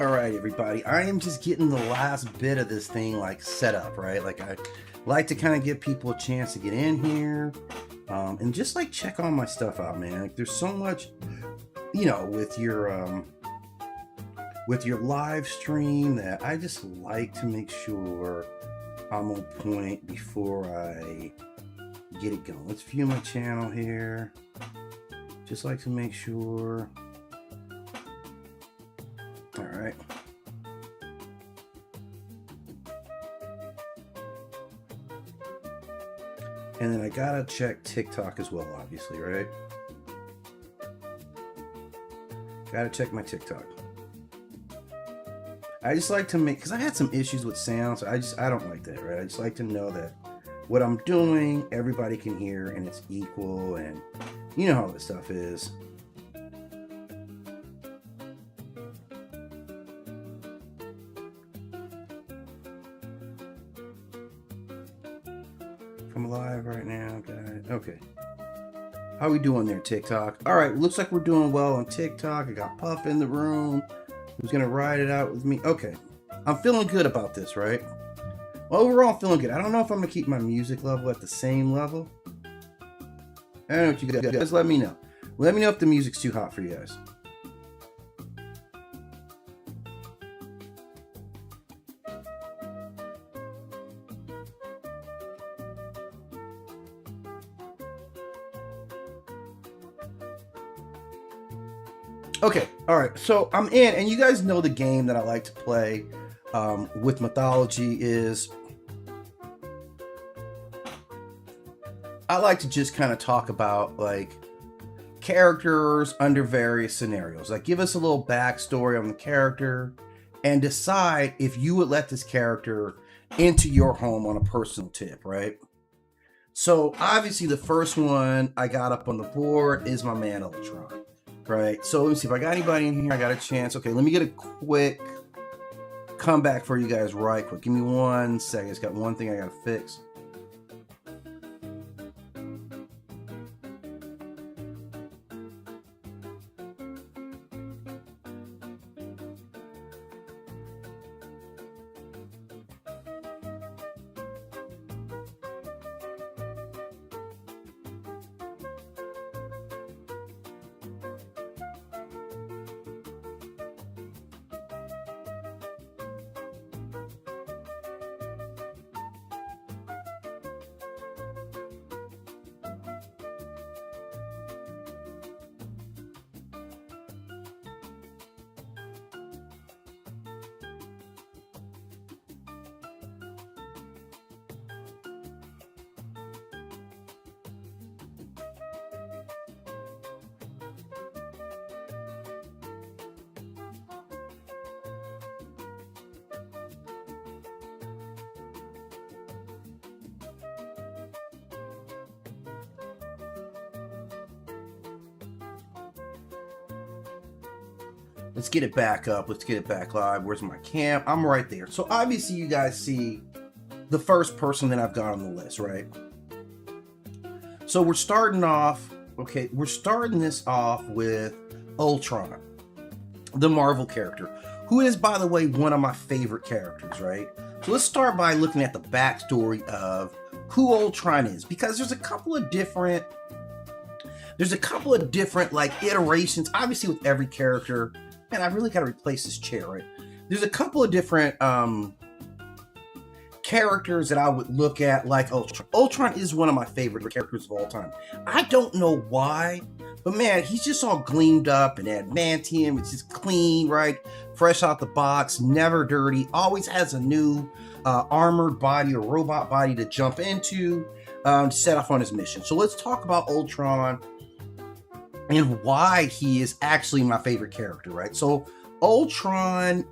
All right, everybody. I am just getting the last bit of this thing like set up, right? Like I like to kind of give people a chance to get in here and just like check on my stuff out, man. Like there's so much, you know, with your live stream that I just like to make sure I'm on point before I get it going. Let's view my channel here. Just like to make sure. All right. And then I gotta check TikTok as well, obviously, right? Gotta check my TikTok. I just like to make, because I had some issues with sound, so I don't like that, right? I just like to know that what I'm doing, everybody can hear, and it's equal, and you know how this stuff is. I'm live right now, guys. Okay. How we doing there, TikTok? All right, looks like we're doing well on TikTok. I got Puff in the room. Who's gonna ride it out with me? Okay. I'm feeling good about this, right? Well, overall, I'm feeling good. I don't know if I'm gonna keep my music level at the same level. I don't know what you guys let me know. Let me know if the music's too hot for you guys. Okay, all right, so I'm in, and you guys know the game that I like to play with mythology is I like to just kind of talk about like characters under various scenarios. Like give us a little backstory on the character and decide if you would let this character into your home on a personal tip, right? So obviously the first one I got up on the board is my man Ultron. Right, so let me see if I got anybody in here. I got a chance. Okay, let me get a quick comeback for you guys right quick. Give me 1 second. It's got one thing I gotta fix. Let's get it back up. Let's get it back live. Where's my cam? I'm right there. So obviously you guys see the first person that I've got on the list, right? So we're starting off, okay, we're starting this off with Ultron, the Marvel character, who is, by the way, one of my favorite characters, right? So let's start by looking at the backstory of who Ultron is, because there's a couple of different like iterations, obviously with every character. Man, I really got to replace this chair, right? There's a couple of different characters that I would look at like Ultron. Ultron is one of my favorite characters of all time. I don't know why, but man, he's just all gleamed up and adamantium. It's just clean, right? Fresh out the box, never dirty, always has a new armored body or robot body to jump into to set off on his mission. So let's talk about Ultron and why he is actually my favorite character, right? So Ultron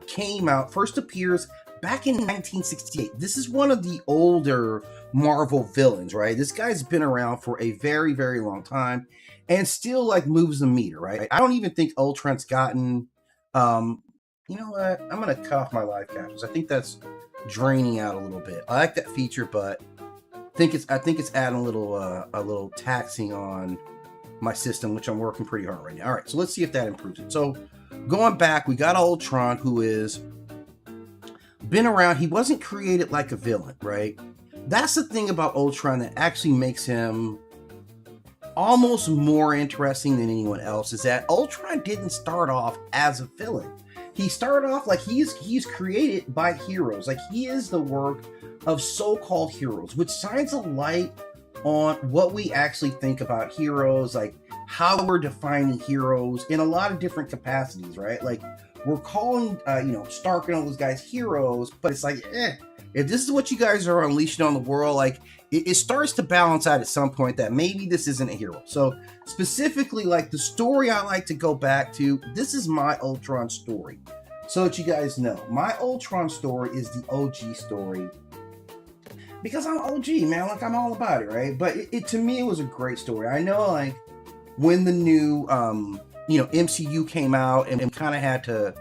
first appears back in 1968. This is one of the older Marvel villains, right? This guy's been around for a very, very long time and still like moves the meter, right? I don't even think Ultron's gotten, you know what? I'm gonna cut off my live captions. I think that's draining out a little bit. I like that feature, but I think it's adding a little taxing on my system, which I'm working pretty hard right now. All right, so let's see if that improves it. So going back, we got Ultron, who is been around. He wasn't created like a villain, right? That's the thing about Ultron that actually makes him almost more interesting than anyone else, is that Ultron didn't start off as a villain. He started off like he's created by heroes. Like, he is the work of so-called heroes, which shines a light on what we actually think about heroes, like how we're defining heroes in a lot of different capacities, right? Like, we're calling, Stark and all those guys heroes, but it's like, if this is what you guys are unleashing on the world, like, it starts to balance out at some point that maybe this isn't a hero. So specifically, like, the story I like to go back to, this is my Ultron story. So that you guys know, my Ultron story is the OG story. Because I'm OG, man, like, I'm all about it, right? But it to me, it was a great story. I know, like, when the new, MCU came out and kind of had to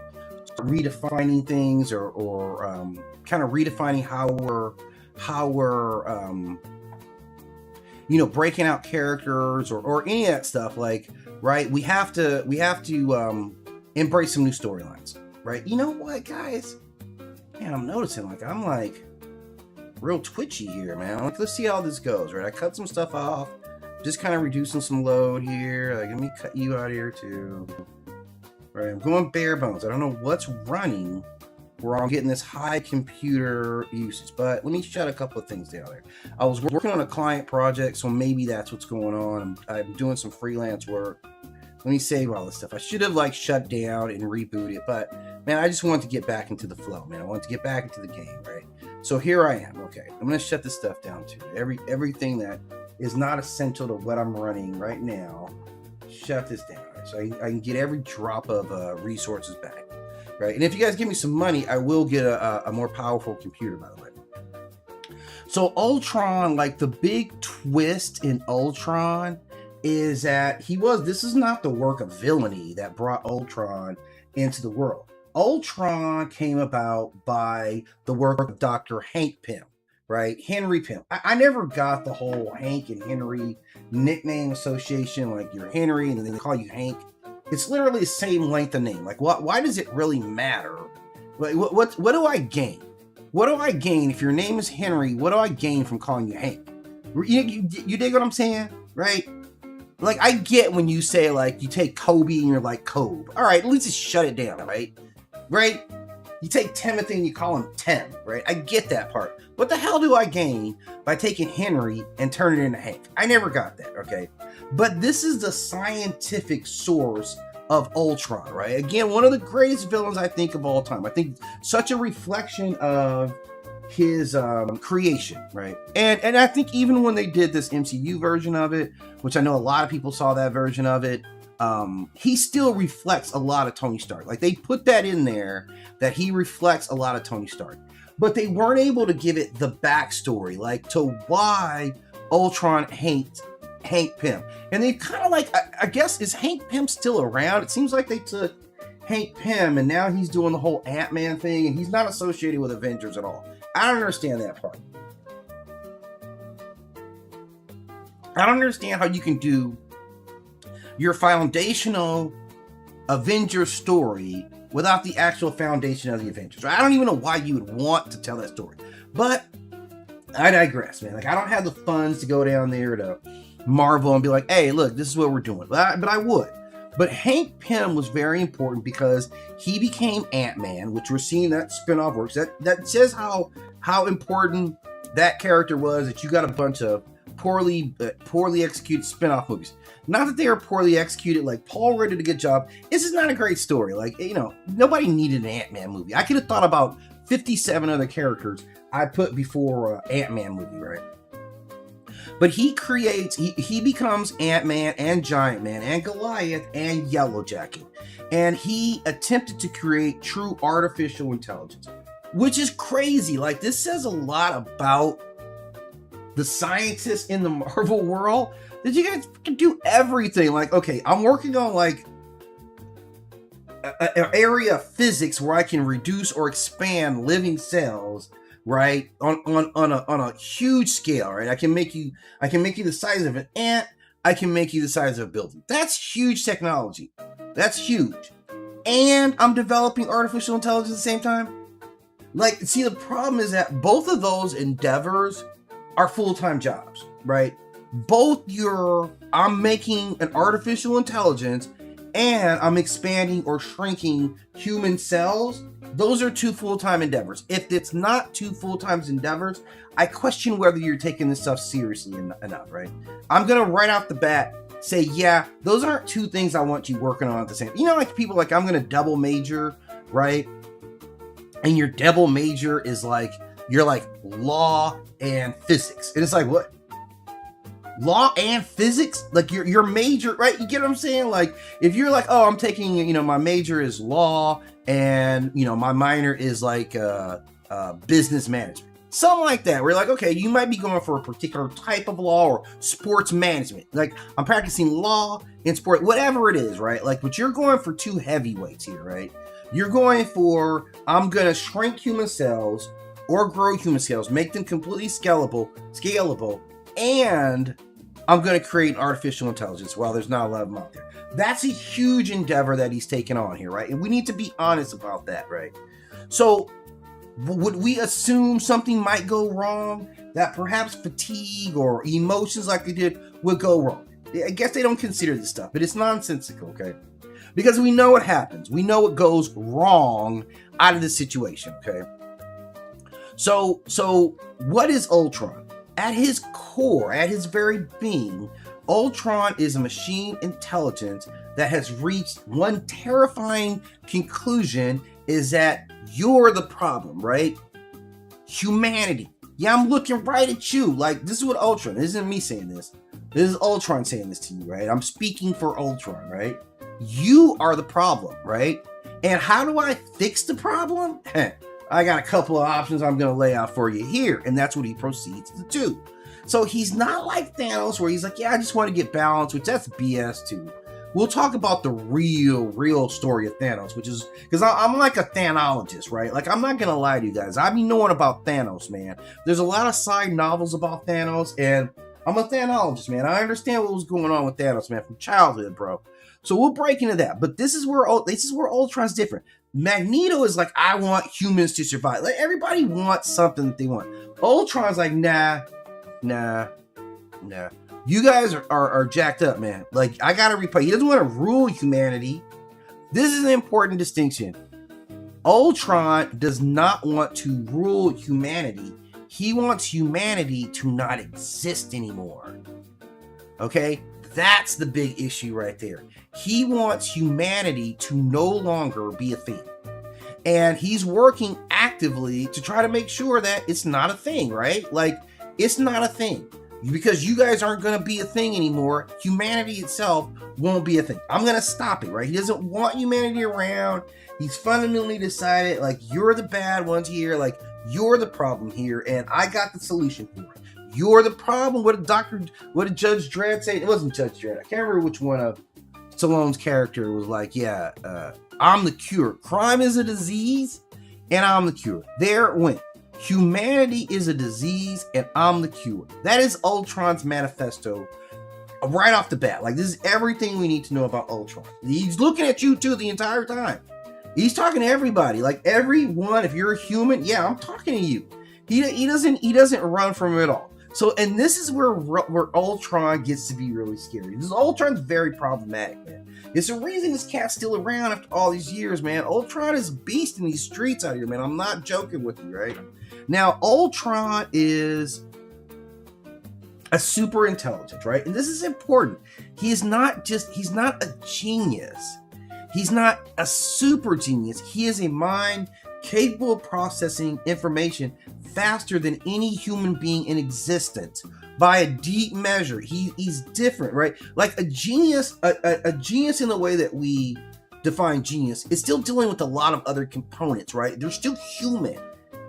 start redefining things or kind of redefining how we're breaking out characters or any of that stuff, like, right? We have to embrace some new storylines, right? You know what, guys? Man, I'm noticing, like, I'm like real twitchy here, man. Like, let's see how this goes, right? I cut some stuff off, just kind of reducing some load here. Like, let me cut you out here too. Right, I'm going bare bones. I don't know what's running where I'm getting this high computer usage, but let me shut a couple of things down there. I was working on a client project, so maybe that's what's going on. I'm doing some freelance work. Let me save all this stuff. I should have, like, shut down and reboot it, but man, I just wanted to get back into the flow, man. I wanted to get back into the game, right? So here I am. Okay, I'm gonna shut this stuff down too. Everything that is not essential to what I'm running right now, shut this down, right? So I can get every drop of resources back, right? And if you guys give me some money, I will get a more powerful computer, by the way. So Ultron, like, the big twist in Ultron is that this is not the work of villainy that brought Ultron into the world. Ultron came about by the work of Dr. Hank Pym, right? Henry Pym. I never got the whole Hank and Henry nickname association, like, you're Henry and then they call you Hank. It's literally the same length of name. Like, why does it really matter? Like, what do I gain? What do I gain if your name is Henry? What do I gain from calling you Hank? You dig what I'm saying, right? Like, I get when you say, like, you take Kobe and you're like Kobe. All right, at least just shut it down, right? Right? You take Timothy and you call him Tim, right? I get that part. What the hell do I gain by taking Henry and turning it into Hank? I never got that, okay? But this is the scientific source of Ultron, right? Again, one of the greatest villains, I think, of all time. I think such a reflection of his creation, right? And I think even when they did this MCU version of it, which I know a lot of people saw that version of it, he still reflects a lot of Tony Stark. Like, they put that in there, that he reflects a lot of Tony Stark, but they weren't able to give it the backstory, like, to why Ultron hates Hank Pym. And they kind of, like, I guess, is Hank Pym still around? It seems like they took Hank Pym and now he's doing the whole Ant-Man thing and he's not associated with Avengers at all. I don't understand that part. I don't understand how you can do your foundational Avengers story without the actual foundation of the Avengers. I don't even know why you would want to tell that story. But I digress, man. Like, I don't have the funds to go down there to Marvel and be like, hey, look, this is what we're doing. But I would. But Hank Pym was very important because he became Ant-Man, which we're seeing that spinoff works. That says how important that character was, that you got a bunch of poorly executed spinoff movies. Not that they are poorly executed. Like, Paul Rudd did a good job. This is not a great story. Like, nobody needed an Ant-Man movie. I could have thought about 57 other characters I put before Ant-Man movie, right? But he becomes Ant-Man and Giant Man and Goliath and Yellow Jacket. And he attempted to create true artificial intelligence, which is crazy. Like, this says a lot about the scientists in the Marvel world, that you guys can do everything. Like, okay, I'm working on, like, an area of physics where I can reduce or expand living cells, right, on a huge scale, right? I can make you the size of an ant. I can make you the size of a building. That's huge technology. That's huge. and I'm developing artificial intelligence at the same time? Like, see, the problem is that both of those endeavors are full-time jobs, right? I'm making an artificial intelligence and I'm expanding or shrinking human cells. Those are two full-time endeavors. If it's not two full-time endeavors, I question whether you're taking this stuff seriously enough, right? I'm going to right off the bat say, yeah, those aren't two things I want you working on at the same. You know, like people like, I'm going to double major, right? And your double major is like, you're like law and physics. And it's like, what? Law and physics? Like your major, right? You get what I'm saying? Like if you're like, oh, I'm taking, you know, my major is law and, you know, my minor is like business management. Something like that. We're like, okay, you might be going for a particular type of law or sports management. Like I'm practicing law and sport, whatever it is, right? Like, but you're going for two heavyweights here, right? You're going for, I'm going to shrink human cells or grow human cells, make them completely scalable, and I'm going to create an artificial intelligence while there's not a lot of them out there. That's a huge endeavor that he's taken on here, right? And we need to be honest about that, right? So would we assume something might go wrong? That perhaps fatigue or emotions like they did would go wrong? I guess they don't consider this stuff, but it's nonsensical, okay? Because we know what happens. We know what goes wrong out of this situation, okay? So what is Ultron? At his core, at his very being, Ultron is a machine intelligence that has reached one terrifying conclusion, is that you're the problem, right? Humanity. Yeah, I'm looking right at you. Like, this is what Ultron, this isn't me saying this. This is Ultron saying this to you, right? I'm speaking for Ultron, right? You are the problem, right? And how do I fix the problem? I got a couple of options I'm going to lay out for you here. And that's what he proceeds to do. So he's not like Thanos where he's like, yeah, I just want to get balance, which that's BS too. We'll talk about the real story of Thanos, which is, because I'm like a Thanologist, right? Like, I'm not going to lie to you guys. I be knowing about Thanos, man. There's a lot of side novels about Thanos, and I'm a Thanologist, man. I understand what was going on with Thanos, man, from childhood, bro. So we'll break into that. But this is where Ultron's different. Magneto is like, I want humans to survive. Like, everybody wants something that they want. Ultron's like, nah. You guys are jacked up, man. Like, I gotta replay. He doesn't want to rule humanity. This is an important distinction. Ultron does not want to rule humanity. He wants humanity to not exist anymore. Okay? That's the big issue right there. He wants humanity to no longer be a thing. And he's working actively to try to make sure that it's not a thing, right? Like, it's not a thing. Because you guys aren't going to be a thing anymore, humanity itself won't be a thing. I'm going to stop it, right? He doesn't want humanity around. He's fundamentally decided, like, you're the bad ones here. Like, you're the problem here, and I got the solution for it. You're the problem. What did Judge Dredd say? It wasn't Judge Dredd. I can't remember which one of Stallone's character was like, yeah, I'm the cure. Crime is a disease, and I'm the cure. There it went. Humanity is a disease, and I'm the cure. That is Ultron's manifesto right off the bat. Like, this is everything we need to know about Ultron. He's looking at you, too, the entire time. He's talking to everybody. Like, everyone, if you're a human, yeah, I'm talking to you. He doesn't run from it at all. So, and this is where Ultron gets to be really scary. Ultron's very problematic, man. It's the reason this cat's still around after all these years, man. Ultron is a beast in these streets out here, man. I'm not joking with you, right? Now, Ultron is a super intelligence, right? And this is important. He's not a genius. He's not a super genius. He is a mind capable of processing information faster than any human being in existence by a deep measure. He's different, right? Like a genius in the way that we define genius is still dealing with a lot of other components, right? They're still human.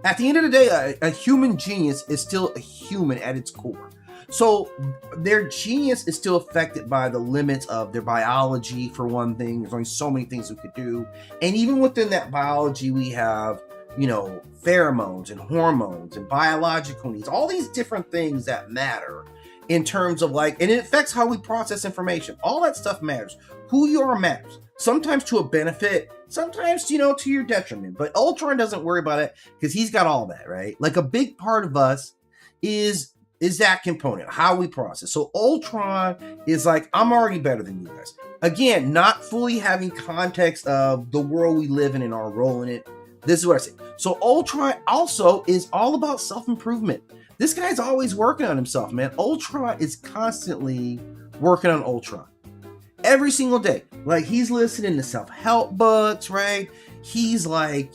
At the end of the day, a human genius is still a human at its core. So their genius is still affected by the limits of their biology, for one thing. There's only so many things we could do. And even within that biology, we have, pheromones and hormones and biological needs, all these different things that matter in terms of and it affects how we process information. All that stuff matters. Who you are matters. sometimes to a benefit, sometimes, to your detriment. But Ultron doesn't worry about it because he's got all that, right? Like a big part of us is that component, how we process. So Ultron is like, I'm already better than you guys. Again, not fully having context of the world we live in and our role in it. This is what I say. So Ultron also is all about self-improvement. This guy's always working on himself, man. Ultron is constantly working on Ultron. Every single day. Like, he's listening to self-help books, right? He's like,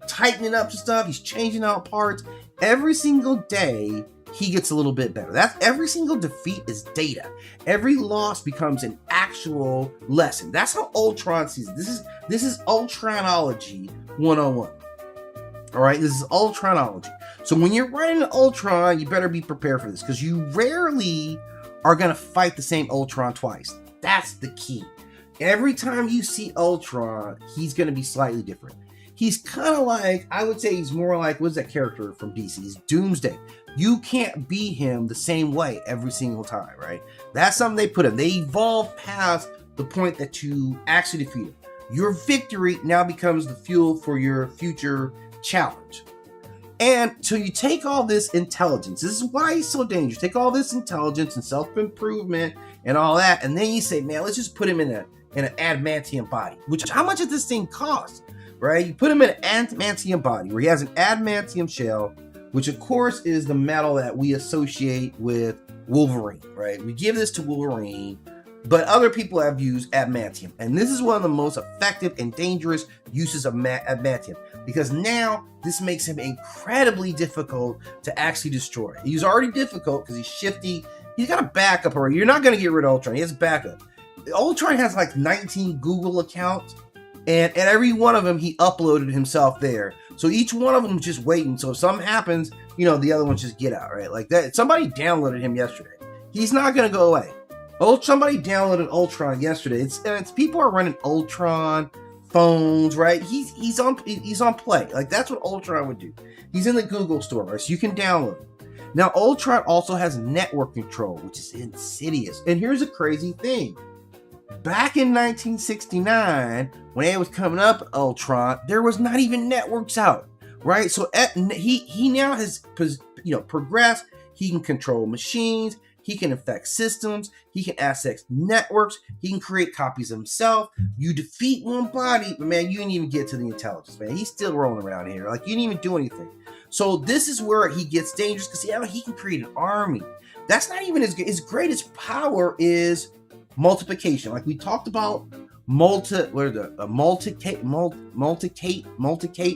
tightening up stuff. He's changing out parts. Every single day, he gets a little bit better. That's every single defeat is data. Every loss becomes an actual lesson. That's how Ultron sees it. This is Ultronology 101. All right, this is Ultronology. So when you're running an Ultron, you better be prepared for this because you rarely are going to fight the same Ultron twice. That's the key. Every time you see Ultron, he's going to be slightly different. He's kind of like, I would say he's more like, what's that character from DC? He's Doomsday. You can't be him the same way every single time, right? That's something they put him. They evolve past the point that you actually defeat him. Your victory now becomes the fuel for your future challenge. And so you take all this intelligence. This is why he's so dangerous. Take all this intelligence and self-improvement and all that, and then you say, man, let's just put him in an adamantium body. Which, how much does this thing cost? Right? You put him in an adamantium body where he has an adamantium shell, which of course is the metal that we associate with Wolverine, right? We give this to Wolverine, but other people have used adamantium. And this is one of the most effective and dangerous uses of adamantium because now this makes him incredibly difficult to actually destroy. He's already difficult because he's shifty. He's got a backup already. You're not going to get rid of Ultron. He has a backup. Ultron has like 19 Google accounts, and every one of them he uploaded himself there. So each one of them is just waiting. So if something happens, the other ones just get out, right? Like that. Somebody downloaded him yesterday. He's not going to go away. Somebody downloaded Ultron yesterday. It's people are running Ultron phones, right? He's on Play. Like that's what Ultron would do. He's in the Google store, right? So you can download him. Now Ultron also has network control, which is insidious. And here's a crazy thing. Back in 1969, when it was coming up, Ultron, there was not even networks out, right? So he now has progressed. He can control machines. He can affect systems. He can access networks. He can create copies of himself. You defeat one body, but man, you didn't even get to the intelligence, man. He's still rolling around here. Like, you didn't even do anything. So this is where he gets dangerous because he can create an army. That's not even his greatest power is multiplication. Like we talked about multicate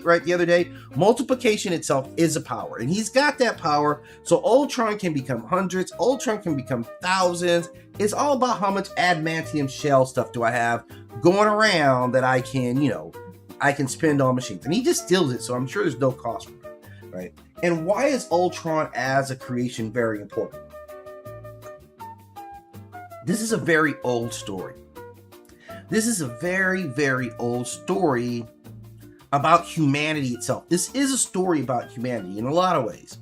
right the other day. Multiplication itself is a power, and he's got that power. So Ultron can become hundreds. Ultron can become thousands. It's all about how much adamantium shell stuff do I have going around that I can spend on machines, and he just steals it. So I'm sure there's no cost for it, right? And why is Ultron as a creation very important? This is a very old story. This is a very, very old story about humanity itself. This is a story about humanity in a lot of ways.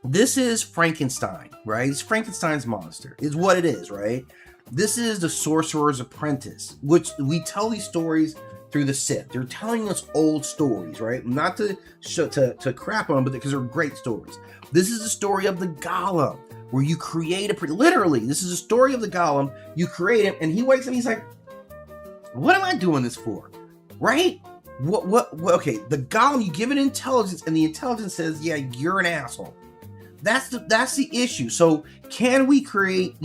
This is Frankenstein, right? It's Frankenstein's monster, is what it is, right? This is the Sorcerer's Apprentice, which we tell these stories through the Sith. They're telling us old stories, right? Not to crap on them, but because they're great stories. This is the story of the Golem, where you create literally, this is a story of the Golem. You create him, and he wakes up and he's like, what am I doing this for? Right? What? Okay, the Golem, you give it intelligence, and the intelligence says, yeah, you're an asshole. That's the issue. So can we create,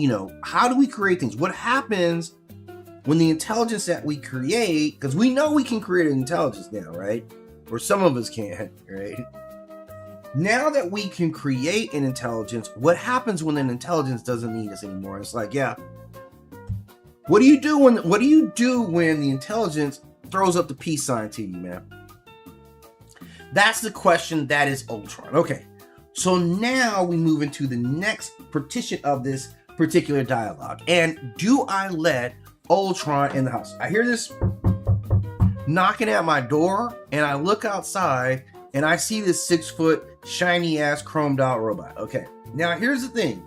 how do we create things? What happens when the intelligence that we create, because we know we can create an intelligence now, right? Or some of us can, right? Now that we can create an intelligence, what happens when an intelligence doesn't need us anymore? It's like, yeah. What do you do when the intelligence throws up the peace sign to you, man? That's the question that is Ultron. Okay. So now we move into the next partition of this particular dialogue. And do I let Ultron in the house? I hear this knocking at my door, and I look outside, and I see this 6-foot, shiny-ass, chromed-out robot. Okay, now here's the thing.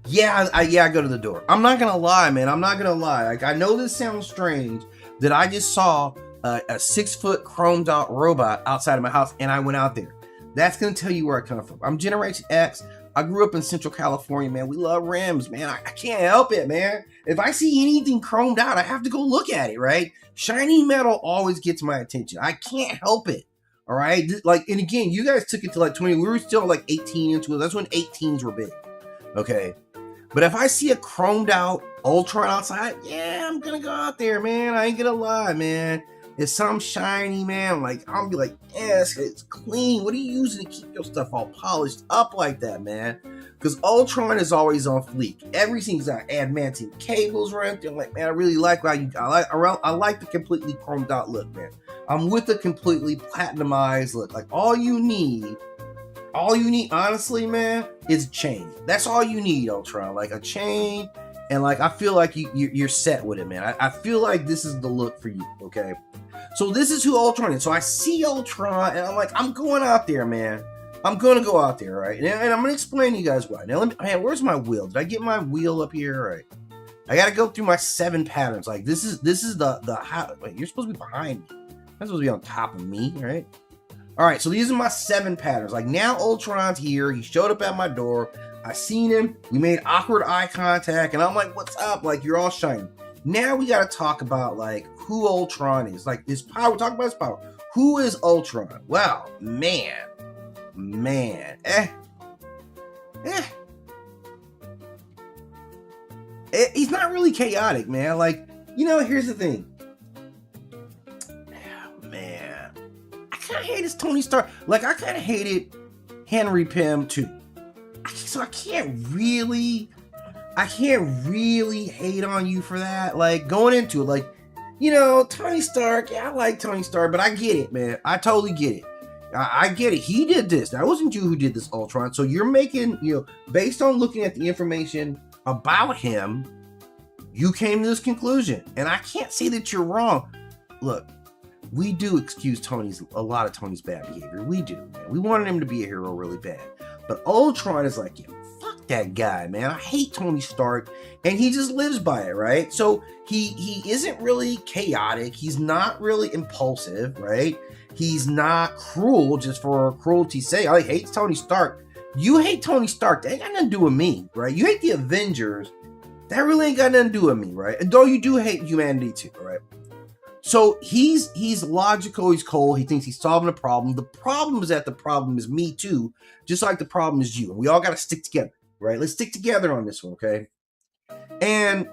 Yeah, I go to the door. I'm not gonna lie, man. I'm not gonna lie. Like, I know this sounds strange that I just saw a 6-foot chromed out robot outside of my house and I went out there. That's gonna tell you where I come from. I'm Generation X. I grew up in Central California, man. We love rims, man. I can't help it, man. If I see anything chromed out, I have to go look at it, right? Shiny metal always gets my attention. I can't help it. All right. Like, and again, you guys took it to like 20. We were still like 18 into it. That's when 18s were big. Okay. But if I see a chromed out Ultron outside, yeah, I'm gonna go out there, man. I ain't gonna lie, man. It's some shiny, man. Like, I'll be like, yes, it's clean. What are you using to keep your stuff all polished up like that, man? Because Ultron is always on fleek. Everything's got adamantium cables right there. I'm like, man, I really like how you. I like the completely chromed out look, man. I'm with the completely platinumized look. Like, all you need, honestly, man, is a chain. That's all you need, Ultron. Like a chain, and like I feel like you're set with it, man. I feel like this is the look for you, okay? So this is who Ultron is. So I see Ultron, and I'm like, I'm going out there, man. I'm gonna go out there, right? And I'm gonna explain to you guys why. Now, man, where's my wheel? Did I get my wheel up here? All right. I gotta go through my 7 patterns. Like this is the how. Wait, you're supposed to be behind me. I'm supposed to be on top of me, right? All right, so these are my 7 patterns. Like, now Ultron's here. He showed up at my door. I seen him. We made awkward eye contact, and I'm like, what's up? Like, you're all shiny. Now we got to talk about, like, who Ultron is. Like, his power. We're talking about his power. Who is Ultron? Well, man. He's not really chaotic, man. Like, here's the thing. I kind of hate his Tony Stark. Like, I kind of hated Henry Pym too. So I can't really hate on you for that. Like, going into it, like, Tony Stark. Yeah, I like Tony Stark, but I get it, man. I totally get it. I get it. He did this. That wasn't you who did this, Ultron. So you're making, based on looking at the information about him, you came to this conclusion, and I can't say that you're wrong. Look. We do excuse a lot of Tony's bad behavior. We do, man. We wanted him to be a hero really bad. But Ultron is like, yeah, fuck that guy, man. I hate Tony Stark. And he just lives by it, right? So he isn't really chaotic. He's not really impulsive, right? He's not cruel just for cruelty's sake. I hate Tony Stark. You hate Tony Stark. That ain't got nothing to do with me, right? You hate the Avengers. That really ain't got nothing to do with me, right? And though you do hate humanity too, right? So he's logical, he's cold, he thinks he's solving a problem. The problem is that the problem is me too, just like the problem is you. And we all got to stick together, right? Let's stick together on this one, okay? And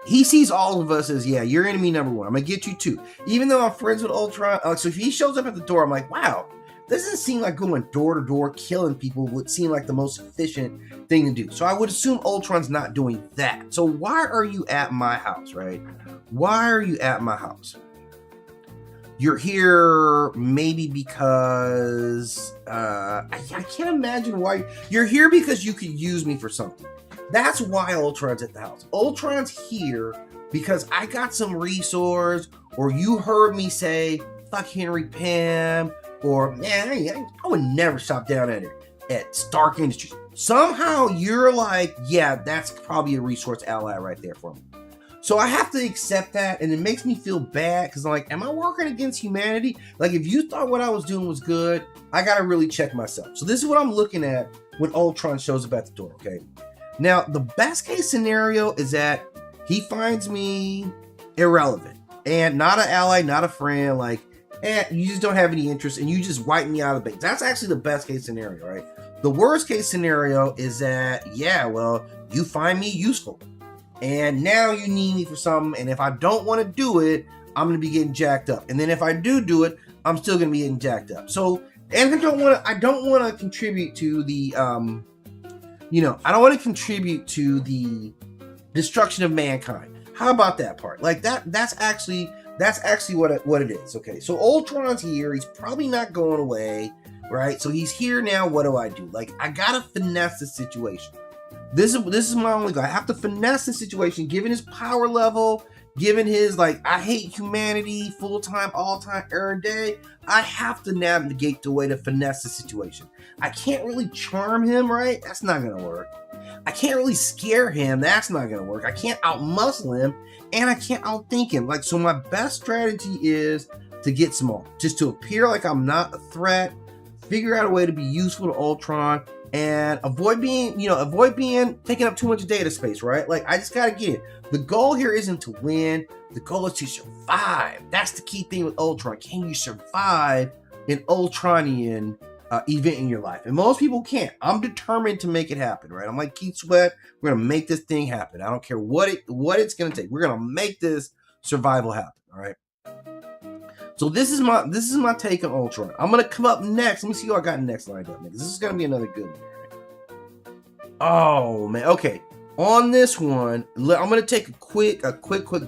he sees all of us as, yeah, you're enemy number 1. I'm going to get you too. Even though I'm friends with Ultron, so if he shows up at the door, I'm like, wow, doesn't seem like going door to door killing people would seem like the most efficient thing to do. So I would assume Ultron's not doing that. So why are you at my house, right? Why are you at my house? You're here maybe because I can't imagine why. You're here because you could use me for something. That's why Ultron's at the house. Ultron's here because I got some resource, or you heard me say, fuck Henry Pym, or man, I would never shop down at Stark Industries. Somehow you're like, yeah, that's probably a resource ally right there for me. So I have to accept that, and it makes me feel bad because I'm like, am I working against humanity? Like, if you thought what I was doing was good, I got to really check myself. So this is what I'm looking at when Ultron shows up at the door, okay? Now, the best case scenario is that he finds me irrelevant and not an ally, not a friend, like, you just don't have any interest and you just wipe me out of the base. That's actually the best case scenario, right? The worst case scenario is that, yeah, well, you find me useful. And now you need me for something, and if I don't want to do it, I'm going to be getting jacked up. And then if I do it, I'm still going to be getting jacked up. So, and I don't want to contribute to the, I don't want to contribute to the destruction of mankind. How about that part? Like that's actually what it is. Okay, so Ultron's here. He's probably not going away, right? So he's here now. What do? Like, I gotta finesse the situation. This is my only goal. I have to finesse the situation, given his power level, given his, like, I hate humanity, full-time, all-time, every day. I have to navigate the way to finesse the situation. I can't really charm him, right? That's not gonna work. I can't really scare him. That's not gonna work. I can't outmuscle him, and I can't outthink him. Like, so my best strategy is to get small, just to appear like I'm not a threat. Figure out a way to be useful to Ultron, and avoid being taking up too much data space, right? Like, I just gotta get it. The goal here isn't to win. The goal is to survive. That's the key thing with Ultron. Can you survive an Ultronian event in your life? And most people can't. I'm determined to make it happen, right? I'm like Keith Sweat. We're gonna make this thing happen. I don't care what it's gonna take. We're gonna make this survival happen. All right. So this is my take on Ultron. I'm gonna come up next. Let me see who I got next lined up. This is gonna be another good one. Right? Oh man. Okay. On this one, I'm gonna take a quick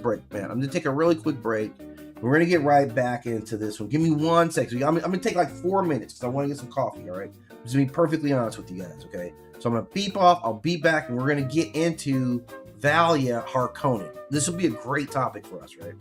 break, man. I'm gonna take a really quick break. We're gonna get right back into this one. Give me 1 second. I'm gonna take like 4 minutes because I want to get some coffee. All right. I'm just gonna be perfectly honest with you guys. Okay. So I'm gonna beep off. I'll be back, and we're gonna get into Valya Harkonnen. This will be a great topic for us, right?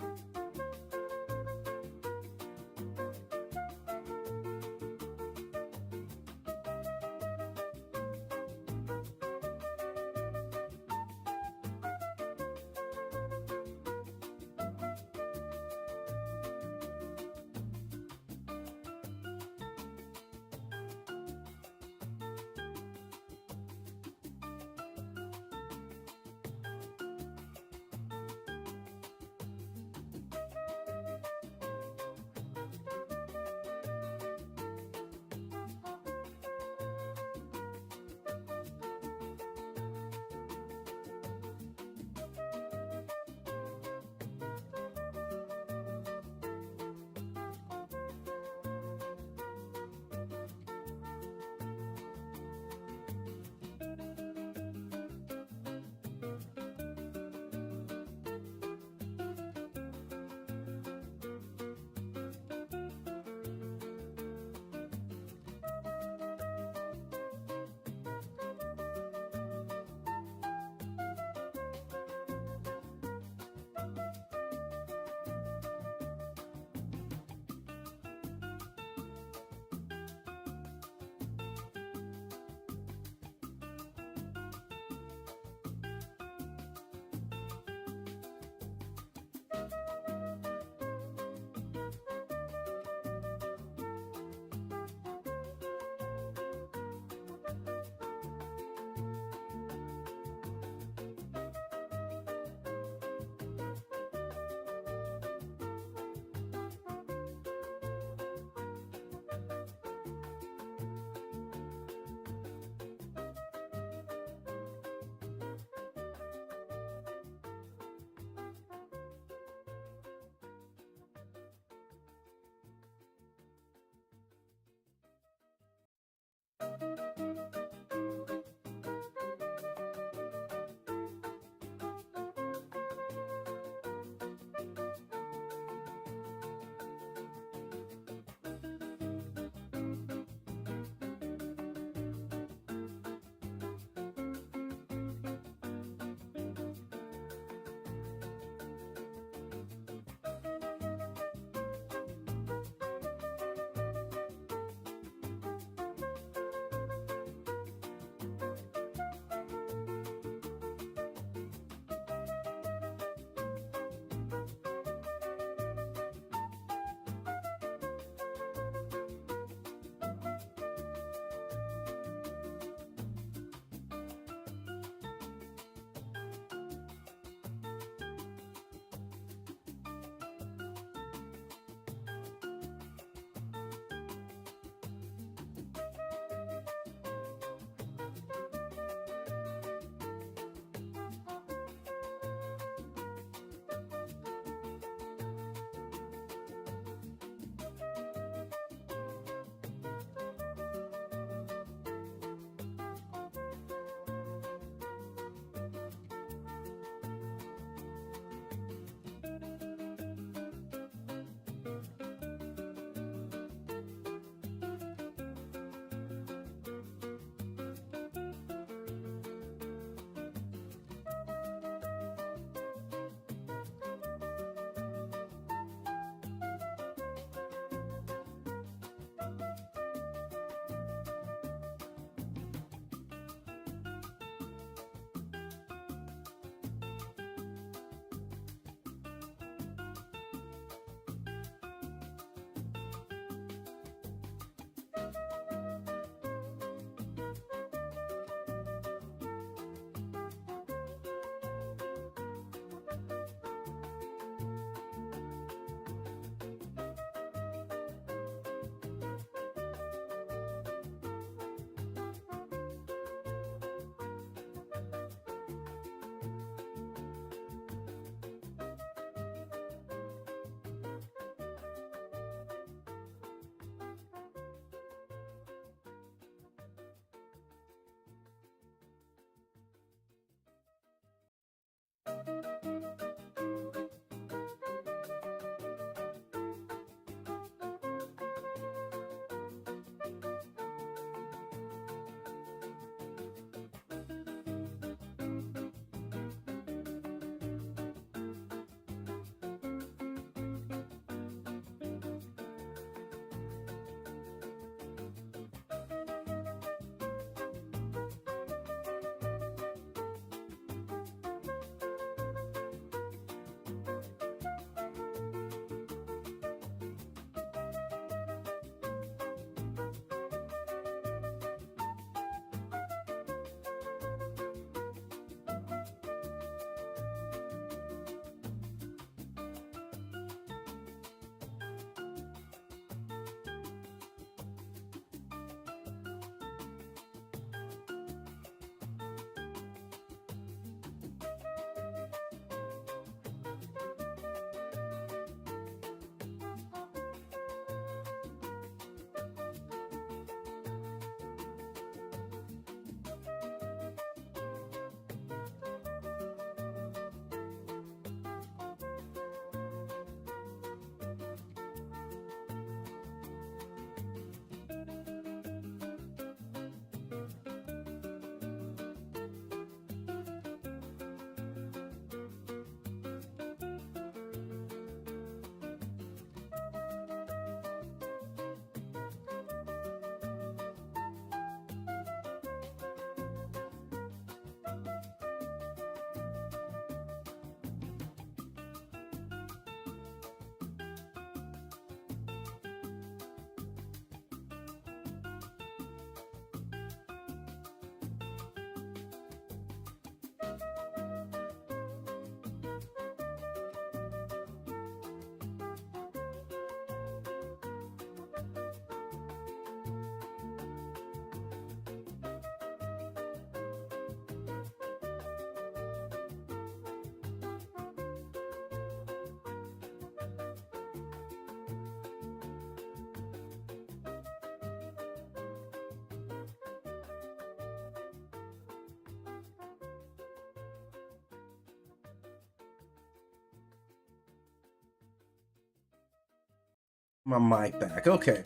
My mic back. Okay.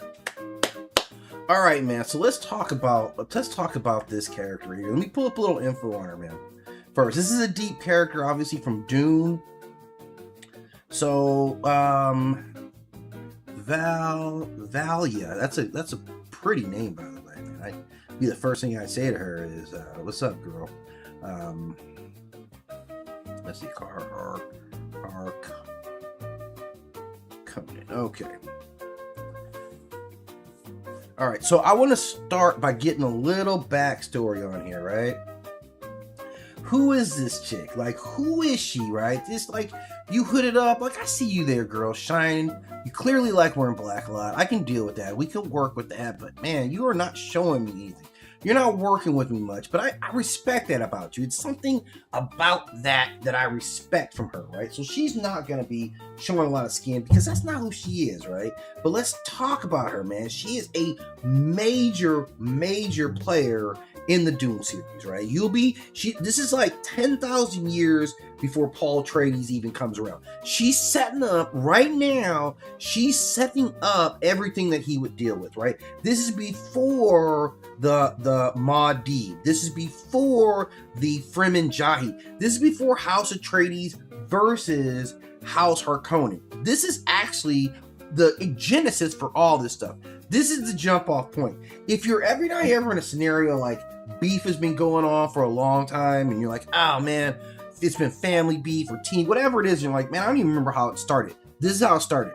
All right, man. So let's talk about this character here. Let me pull up a little info on her, man. First, this is a deep character, obviously from Dune. So, Valya. That's a pretty name, by the way, man. The first thing I say to her is, "What's up, girl?" Let's see, Harkonnen. Okay. All right, so I want to start by getting a little backstory on here, right? Who is this chick? Like, who is she, right? Just like, you hooded up, like, I see you there, girl, shining. You clearly like wearing black a lot. I can deal with that. We can work with that, but man, you are not showing me anything. You're not working with me much, but I respect that about you. It's something about that I respect from her, right? So she's not going to be showing a lot of skin because that's not who she is, right? But let's talk about her, man. She is a major player in the Dune series, right? This is like 10,000 years before Paul Atreides even comes around. She's setting up right now. She's setting up everything that he would deal with, right? This is before the Muad'Dib. This is before the Fremen Jahi. This is before House Atreides versus House Harkonnen. This is actually the genesis for all this stuff. This is the jump off point. If you're ever in a scenario like beef has been going on for a long time and you're like, oh man, it's been family beef or team, whatever it is, you're like, man, I don't even remember how it started. This is how it started.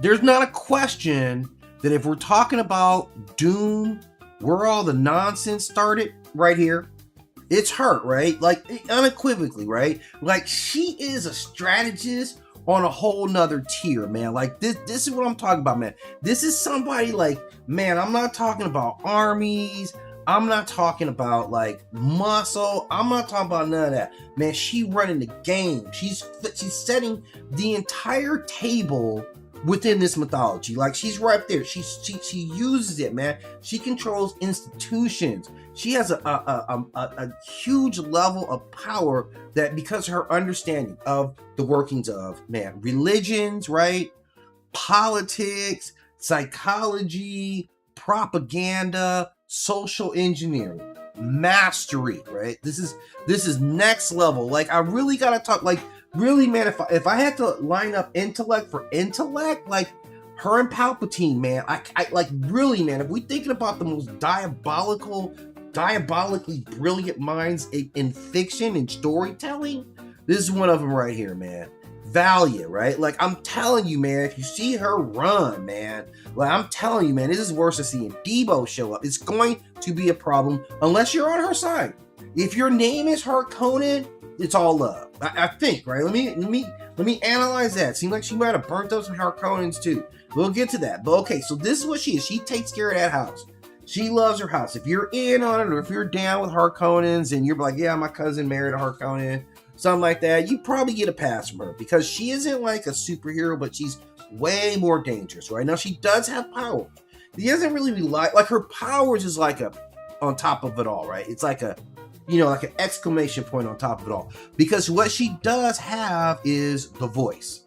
There's not a question that if we're talking about Dune, where all the nonsense started, right here, it's her, right? Like, unequivocally, right? Like, she is a strategist on a whole nother tier, man. Like, this is what I'm talking about, man. This is somebody like, man, I'm not talking about armies. I'm not talking about like muscle. I'm not talking about none of that, man. She running the game. She's setting the entire table within this mythology. Like, she's right there. She uses it, man. She controls institutions. She has a huge level of power that, because of her understanding of the workings of, man, religions, right? Politics, psychology, propaganda, social engineering, mastery, right? This is next level. Like, I really gotta talk, like, really, man, if I had to line up intellect for intellect, like her and Palpatine, man, I like, really, man, if we thinking about the most diabolically brilliant minds in fiction and storytelling, this is one of them right here, man. Valya, right? Like, I'm telling you, man, if you see her run, man, like, I'm telling you, man, this is worse than seeing Debo show up. It's going to be a problem unless you're on her side. If your name is Harkonnen, it's all love. I think, right? Let me analyze that. Seems like she might have burnt up some Harkonnens too. We'll get to that. But okay, so this is what she is. She takes care of that house. She loves her house. If you're in on it, or if you're down with Harkonnens and you're like, yeah, my cousin married a Harkonnen, something like that, you probably get a pass from her because she isn't like a superhero, but she's way more dangerous, right? Now, she does have power. She doesn't really like her powers is like a on top of it all, right? It's like a, like an exclamation point on top of it all. Because what she does have is the voice.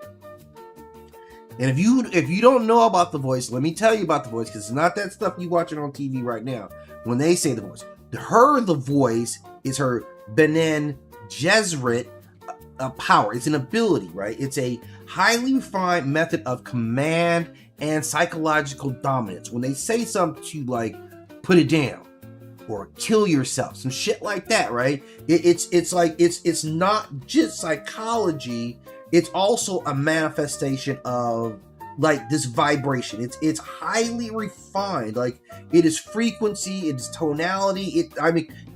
And if you don't know about the voice, let me tell you about the voice, because it's not that stuff you watching on TV right now. When they say the voice, the voice is her Benen Gesserit power. It's an ability, right? It's a highly refined method of command and psychological dominance. When they say something to, like, put it down or kill yourself, some shit like that, right? It's not just psychology. It's also a manifestation of, like, this vibration. It's highly refined. Like, it is frequency, it's tonality.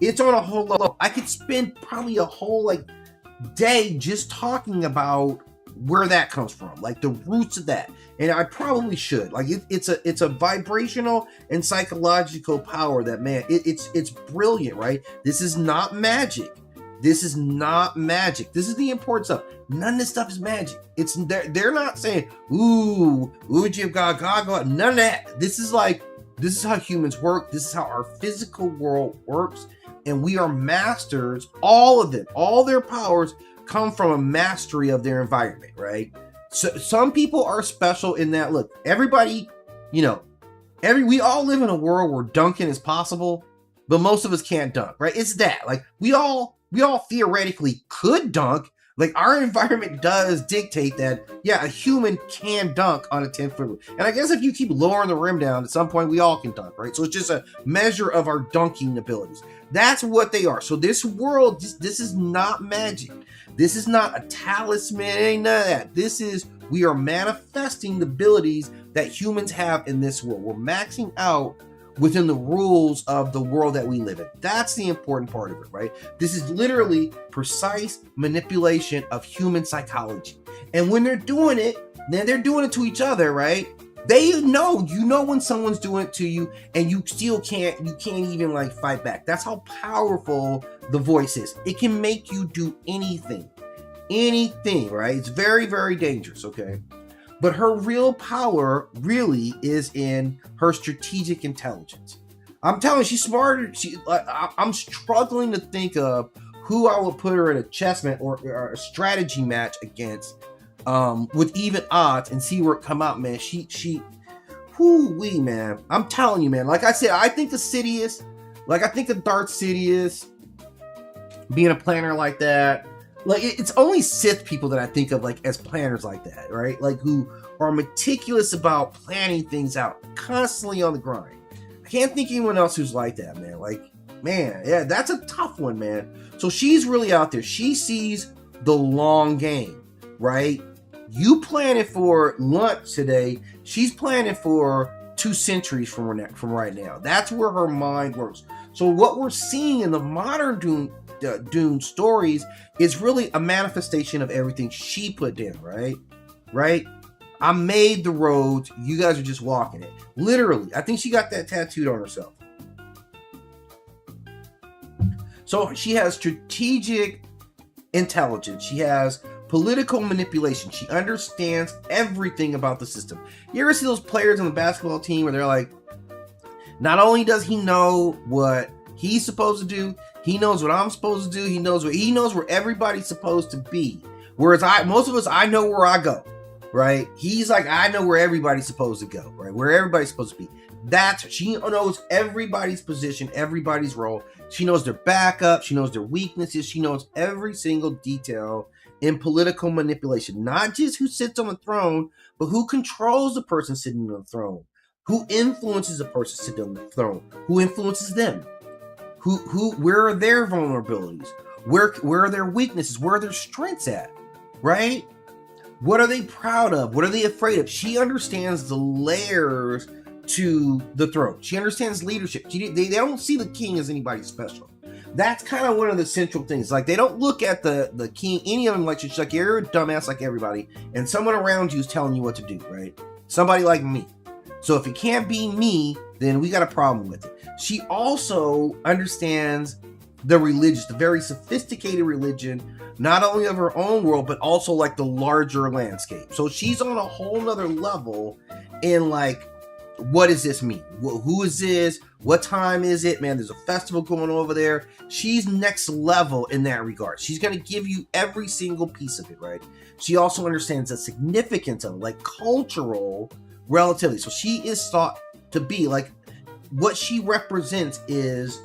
It's on a whole level. I could spend probably a whole, like, day just talking about where that comes from, like the roots of that. And I probably should. Like, it's a vibrational and psychological power that, man, it's brilliant, right? This is not magic. This is not magic. This is the important stuff. None of this stuff is magic. They're not saying, ooh, Ujib Gaga, none of that. This is how humans work. This is how our physical world works. And we are masters, all of them. All their powers come from a mastery of their environment, right? So some people are special in that, look, everybody, you know, we all live in a world where dunking is possible, but most of us can't dunk, right? It's that. Like we all theoretically could dunk. Like our environment does dictate that, yeah, a human can dunk on a 10-foot. And I guess if you keep lowering the rim down, at some point we all can dunk, right? So it's just a measure of our dunking abilities. That's what they are. So this world, this is not magic. This is not a talisman, ain't none of that. We are manifesting the abilities that humans have in this world. We're maxing out within the rules of the world that we live in. That's the important part of it, right? This is literally precise manipulation of human psychology. And when they're doing it, then they're doing it to each other, right? They know, when someone's doing it to you and you still can't even like fight back. That's how powerful the voice is. It can make you do anything, right? It's very, very dangerous, okay? But her real power really is in her strategic intelligence. I'm telling you, she's smarter. I'm struggling to think of who I would put her in a chess match or a strategy match against with even odds and see where it come out, man. Whoo-wee, man. I'm telling you, man. Like I said, I think the Sidious, I think the Darth Sidious, being a planner like that, like it's only Sith people that I think of like as planners like that, right? Like who are meticulous about planning things out, constantly on the grind. I can't think of anyone else who's like that, man. Like, man, yeah, that's a tough one, man. So she's really out there. She sees the long game, right? You planning for lunch today. She's planning for 2 centuries from right now. That's where her mind works. So what we're seeing in the modern Dune stories is really a manifestation of everything she put down, right? I made the roads, you guys are just walking it. Literally, I think she got that tattooed on herself. So she has strategic intelligence. She has political manipulation. She understands everything about the system. You ever see those players on the basketball team where they're like, not only does he know what he's supposed to do, he knows what I'm supposed to do. He knows where everybody's supposed to be. Whereas most of us, I know where I go, right? He's like, I know where everybody's supposed to go, right? Where everybody's supposed to be. She knows everybody's position, everybody's role. She knows their backup. She knows their weaknesses. She knows every single detail in political manipulation. Not just who sits on the throne, but who controls the person sitting on the throne. Who influences the person sitting on the throne? Who influences them? Where are their vulnerabilities? Where are their weaknesses? Where are their strengths at? Right? What are they proud of? What are they afraid of? She understands the layers to the throne. She understands leadership. They don't see the king as anybody special. That's kind of one of the central things. Like, they don't look at the king, any of them, like, she's like, you're a dumbass like everybody, and someone around you is telling you what to do, right? Somebody like me. So if it can't be me, then we got a problem with it. She also understands the very sophisticated religion, not only of her own world, but also like the larger landscape. So she's on a whole nother level in like, what does this mean? Who is this? What time is it? Man, there's a festival going over there. She's next level in that regard. She's going to give you every single piece of it, right? She also understands the significance of like cultural relativity. So she is thought to be like, what she represents is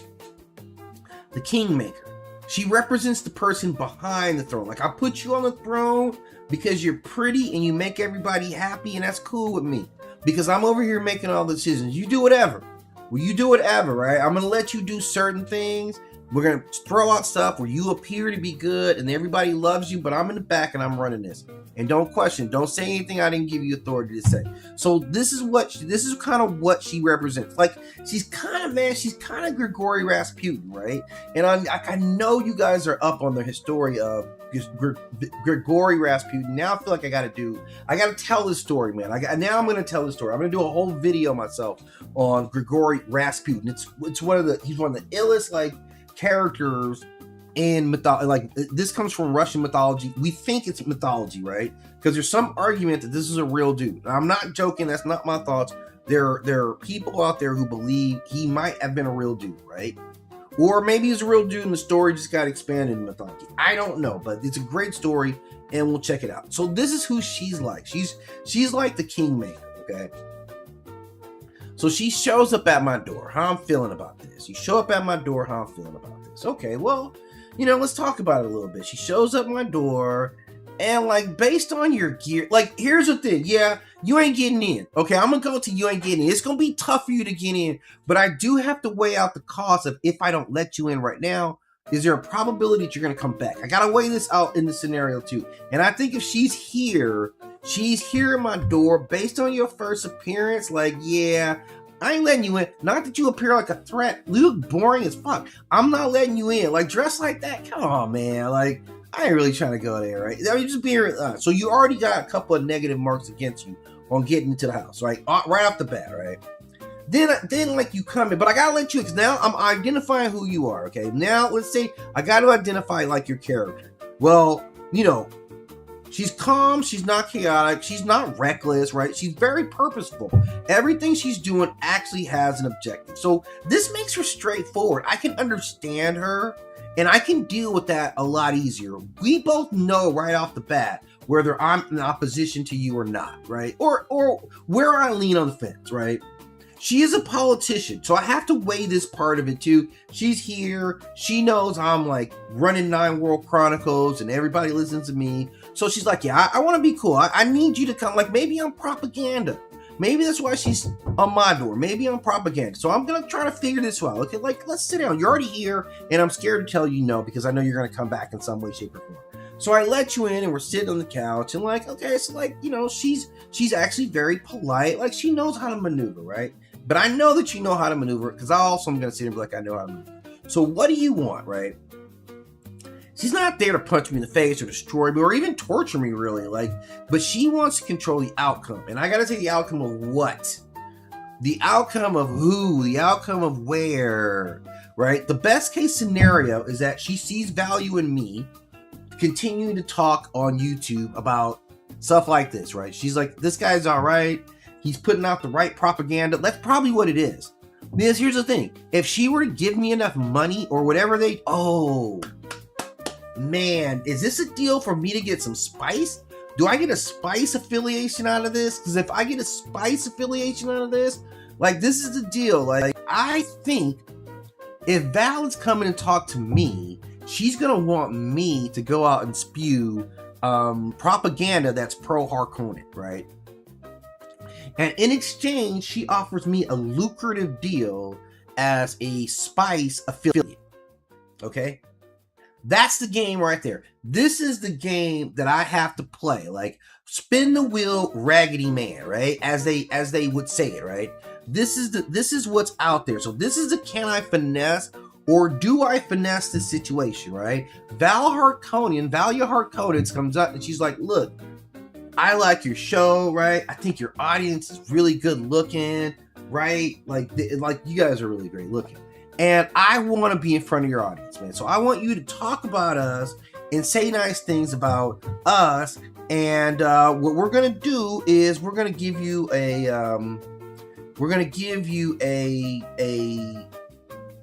the kingmaker. She represents the person behind the throne. Like, I put you on the throne because you're pretty and you make everybody happy, and that's cool with me. Because I'm over here making all the decisions. You do whatever. Well, you do whatever, right? I'm going to let you do certain things. We're going to throw out stuff where you appear to be good and everybody loves you, but I'm in the back and I'm running this. And don't question, don't say anything I didn't give you authority to say. So this is kind of what she represents. Like, she's kind of Grigory Rasputin, right? And I know you guys are up on the history of Grigory Rasputin. Now I feel like I got to tell this story, man. Now I'm going to tell this story. I'm going to do a whole video myself on Grigory Rasputin. He's one of the illest, like, characters in mythology. Like, this comes from Russian mythology. We think it's mythology, right? Because there's some argument that this is a real dude. I'm not joking. That's not my thoughts. There are people out there who believe he might have been a real dude, right? Or maybe he's a real dude and the story just got expanded in mythology. I don't know, but it's a great story and we'll check it out. So this is who she's like. She's like the kingmaker, okay? So she shows up at my door. How I'm feeling about this. You show up at my door, how I'm feeling about this. Okay, well, let's talk about it a little bit. She shows up at my door, and like based on your gear, like here's the thing. Yeah, you ain't getting in. Okay, I'm gonna go to you ain't getting in. It's gonna be tough for you to get in, but I do have to weigh out the cost of if I don't let you in right now. Is there a probability that you're gonna come back? I gotta weigh this out in the scenario too. And I think if she's here at my door based on your first appearance, like, yeah, I ain't letting you in. Not that you appear like a threat. You look boring as fuck. I'm not letting you in. Like, dress like that? Come on, man. Like, I ain't really trying to go there, right? I mean, just being so you already got a couple of negative marks against you on getting into the house, right? Right off the bat, right? Then like you come in, but I gotta let you, because now I'm identifying who you are, okay? Now, let's say I gotta identify like your character. Well, she's calm, she's not chaotic, she's not reckless, right? She's very purposeful. Everything she's doing actually has an objective. So this makes her straightforward. I can understand her, and I can deal with that a lot easier. We both know right off the bat whether I'm in opposition to you or not, right? Or where I lean on the fence, right? She is a politician, so I have to weigh this part of it too. She's here. She knows I'm like running 9 World Chronicles and everybody listens to me. So she's like, yeah, I want to be cool. I need you to come. Like, maybe I'm propaganda. Maybe that's why she's on my door. Maybe I'm propaganda. So I'm going to try to figure this out. Okay, like, let's sit down. You're already here, and I'm scared to tell you no because I know you're going to come back in some way, shape, or form. So I let you in, and we're sitting on the couch, and like, okay, so like, she's actually very polite. Like, she knows how to maneuver, right? But I know that you know how to maneuver, because I also am going to sit here and be like, I know how to maneuver. So what do you want, right? She's not there to punch me in the face or destroy me or even torture me, really. Like, but she wants to control the outcome. And I got to say the outcome of what? The outcome of who? The outcome of where, right? The best case scenario is that she sees value in me continuing to talk on YouTube about stuff like this, right? She's like, this guy's all right. He's putting out the right propaganda. That's probably what it is. Because here's the thing. If she were to give me enough money or whatever man, is this a deal for me to get some spice? Do I get a spice affiliation out of this? Because if I get a spice affiliation out of this, like, this is the deal. Like, I think if Val is coming and talk to me, she's going to want me to go out and spew propaganda that's pro-Harkonnen, right? And in exchange, she offers me a lucrative deal as a spice affiliate. Okay? That's the game right there. This is the game that I have to play. Like, spin the wheel, Raggedy Man, right? As they would say it, right? This is what's out there. So this is the can I finesse or do I finesse this situation, right? Valya Harkonnen comes up and she's like, look, I like your show, right? I think your audience is really good looking, right? Like you guys are really great looking. And I want to be in front of your audience, man. So I want you to talk about us and say nice things about us. And what we're gonna do is we're gonna give you a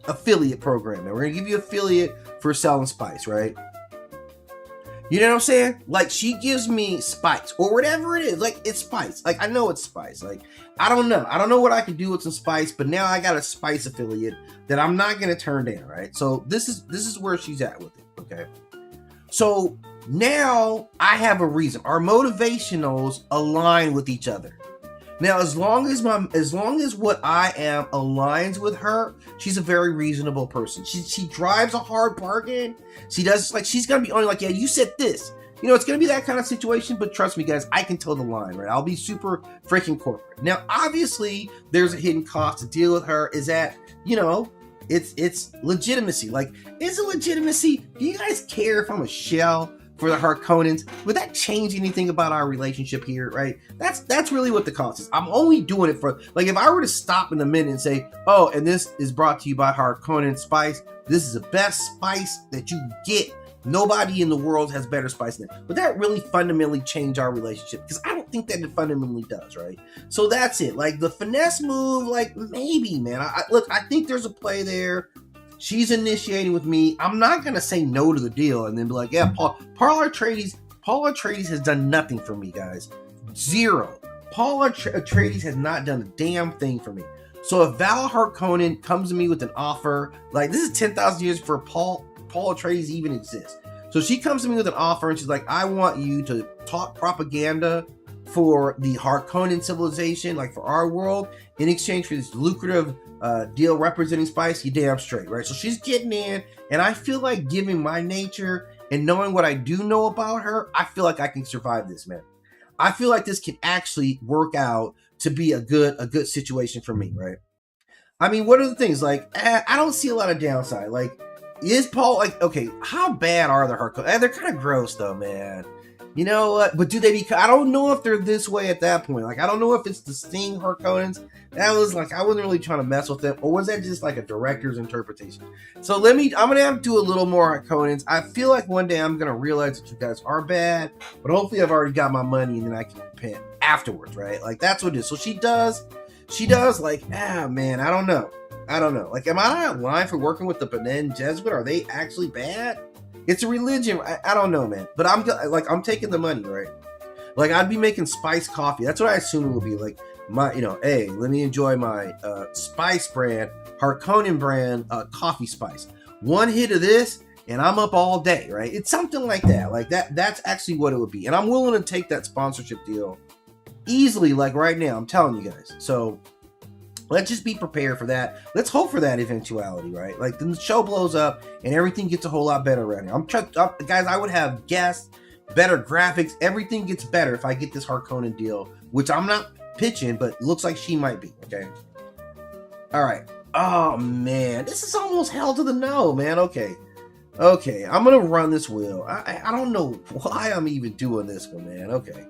affiliate program, and we're gonna give you affiliate for selling spice, right? You know what I'm saying? Like, she gives me spice or whatever it is. Like, it's spice. Like, I know it's spice. Like, I don't know what I can do with some spice, but now I got a spice affiliate that I'm not going to turn down, right? So this is where she's at with it, okay? So now I have a reason. Our motivationals align with each other. Now, as long as what I am aligns with her, she's a very reasonable person. She drives a hard bargain. She does, like, she's gonna be only like, yeah, you said this. It's gonna be that kind of situation. But trust me, guys, I can toe the line, right? I'll be super freaking corporate. Now, obviously, there's a hidden cost to deal with her. Is that it's legitimacy. Like, is it legitimacy? Do you guys care if I'm a shell for the Harkonnens? Would that change anything about our relationship here, right? That's really what the cost is. I'm only doing it for, like, if I were to stop in a minute and say, oh, and this is brought to you by Harkonnen Spice. This is the best spice that you get. Nobody in the world has better spice than that. Would that really fundamentally change our relationship? Because I don't think that it fundamentally does, right? So that's it. Like, the finesse move, like, maybe, man. I think there's a play there. She's initiating with me. I'm not gonna say no to the deal and then be like, yeah, Paul Atreides has done nothing for me, guys. Zero. Paul Atreides has not done a damn thing for me. So if Valya Harkonnen comes to me with an offer, like this is 10,000 years before Paul Atreides even exists. So she comes to me with an offer and she's like, I want you to talk propaganda for the Harkonnen civilization, like for our world, in exchange for this lucrative deal representing spice. You damn straight, right? So she's getting in, and I feel like, given my nature and knowing what I do know about her, I feel like I can survive this, man. I feel like this can actually work out to be a good situation for me, right? I mean, what are the things? Like, I don't see a lot of downside. Like, is Paul, like, okay, how bad are the Harkonnen? They're kind of gross, though, man. You know what? But do they be? I don't know if they're this way at that point. Like, I don't know if it's the Sting Harkonnens. That was like, I wasn't really trying to mess with them. Or was that just like a director's interpretation? So I'm going to have to do a little more Harkonnens. I feel like one day I'm going to realize that you guys are bad. But hopefully I've already got my money and then I can repent afterwards, right? Like, that's what it is. So she does like, man, I don't know. Like, am I not line for working with the Benin Jesuit? Are they actually bad? It's a religion. I don't know, man. But I'm taking the money, right? Like, I'd be making spiced coffee. That's what I assume it would be. Like, hey, let me enjoy my spice brand, Harkonnen brand coffee spice. One hit of this, and I'm up all day, right? It's something like that. Like, that's actually what it would be. And I'm willing to take that sponsorship deal easily, like right now. I'm telling you guys. So let's just be prepared for that. Let's hope for that eventuality, right? Like, the show blows up and everything gets a whole lot better around here. Guys, I would have guests, better graphics. Everything gets better if I get this Harkonnen deal, which I'm not pitching, but looks like she might be, okay? All right. Oh, man. This is almost hell to the no, man. Okay. I'm going to run this wheel. I don't know why I'm even doing this one, man. Okay.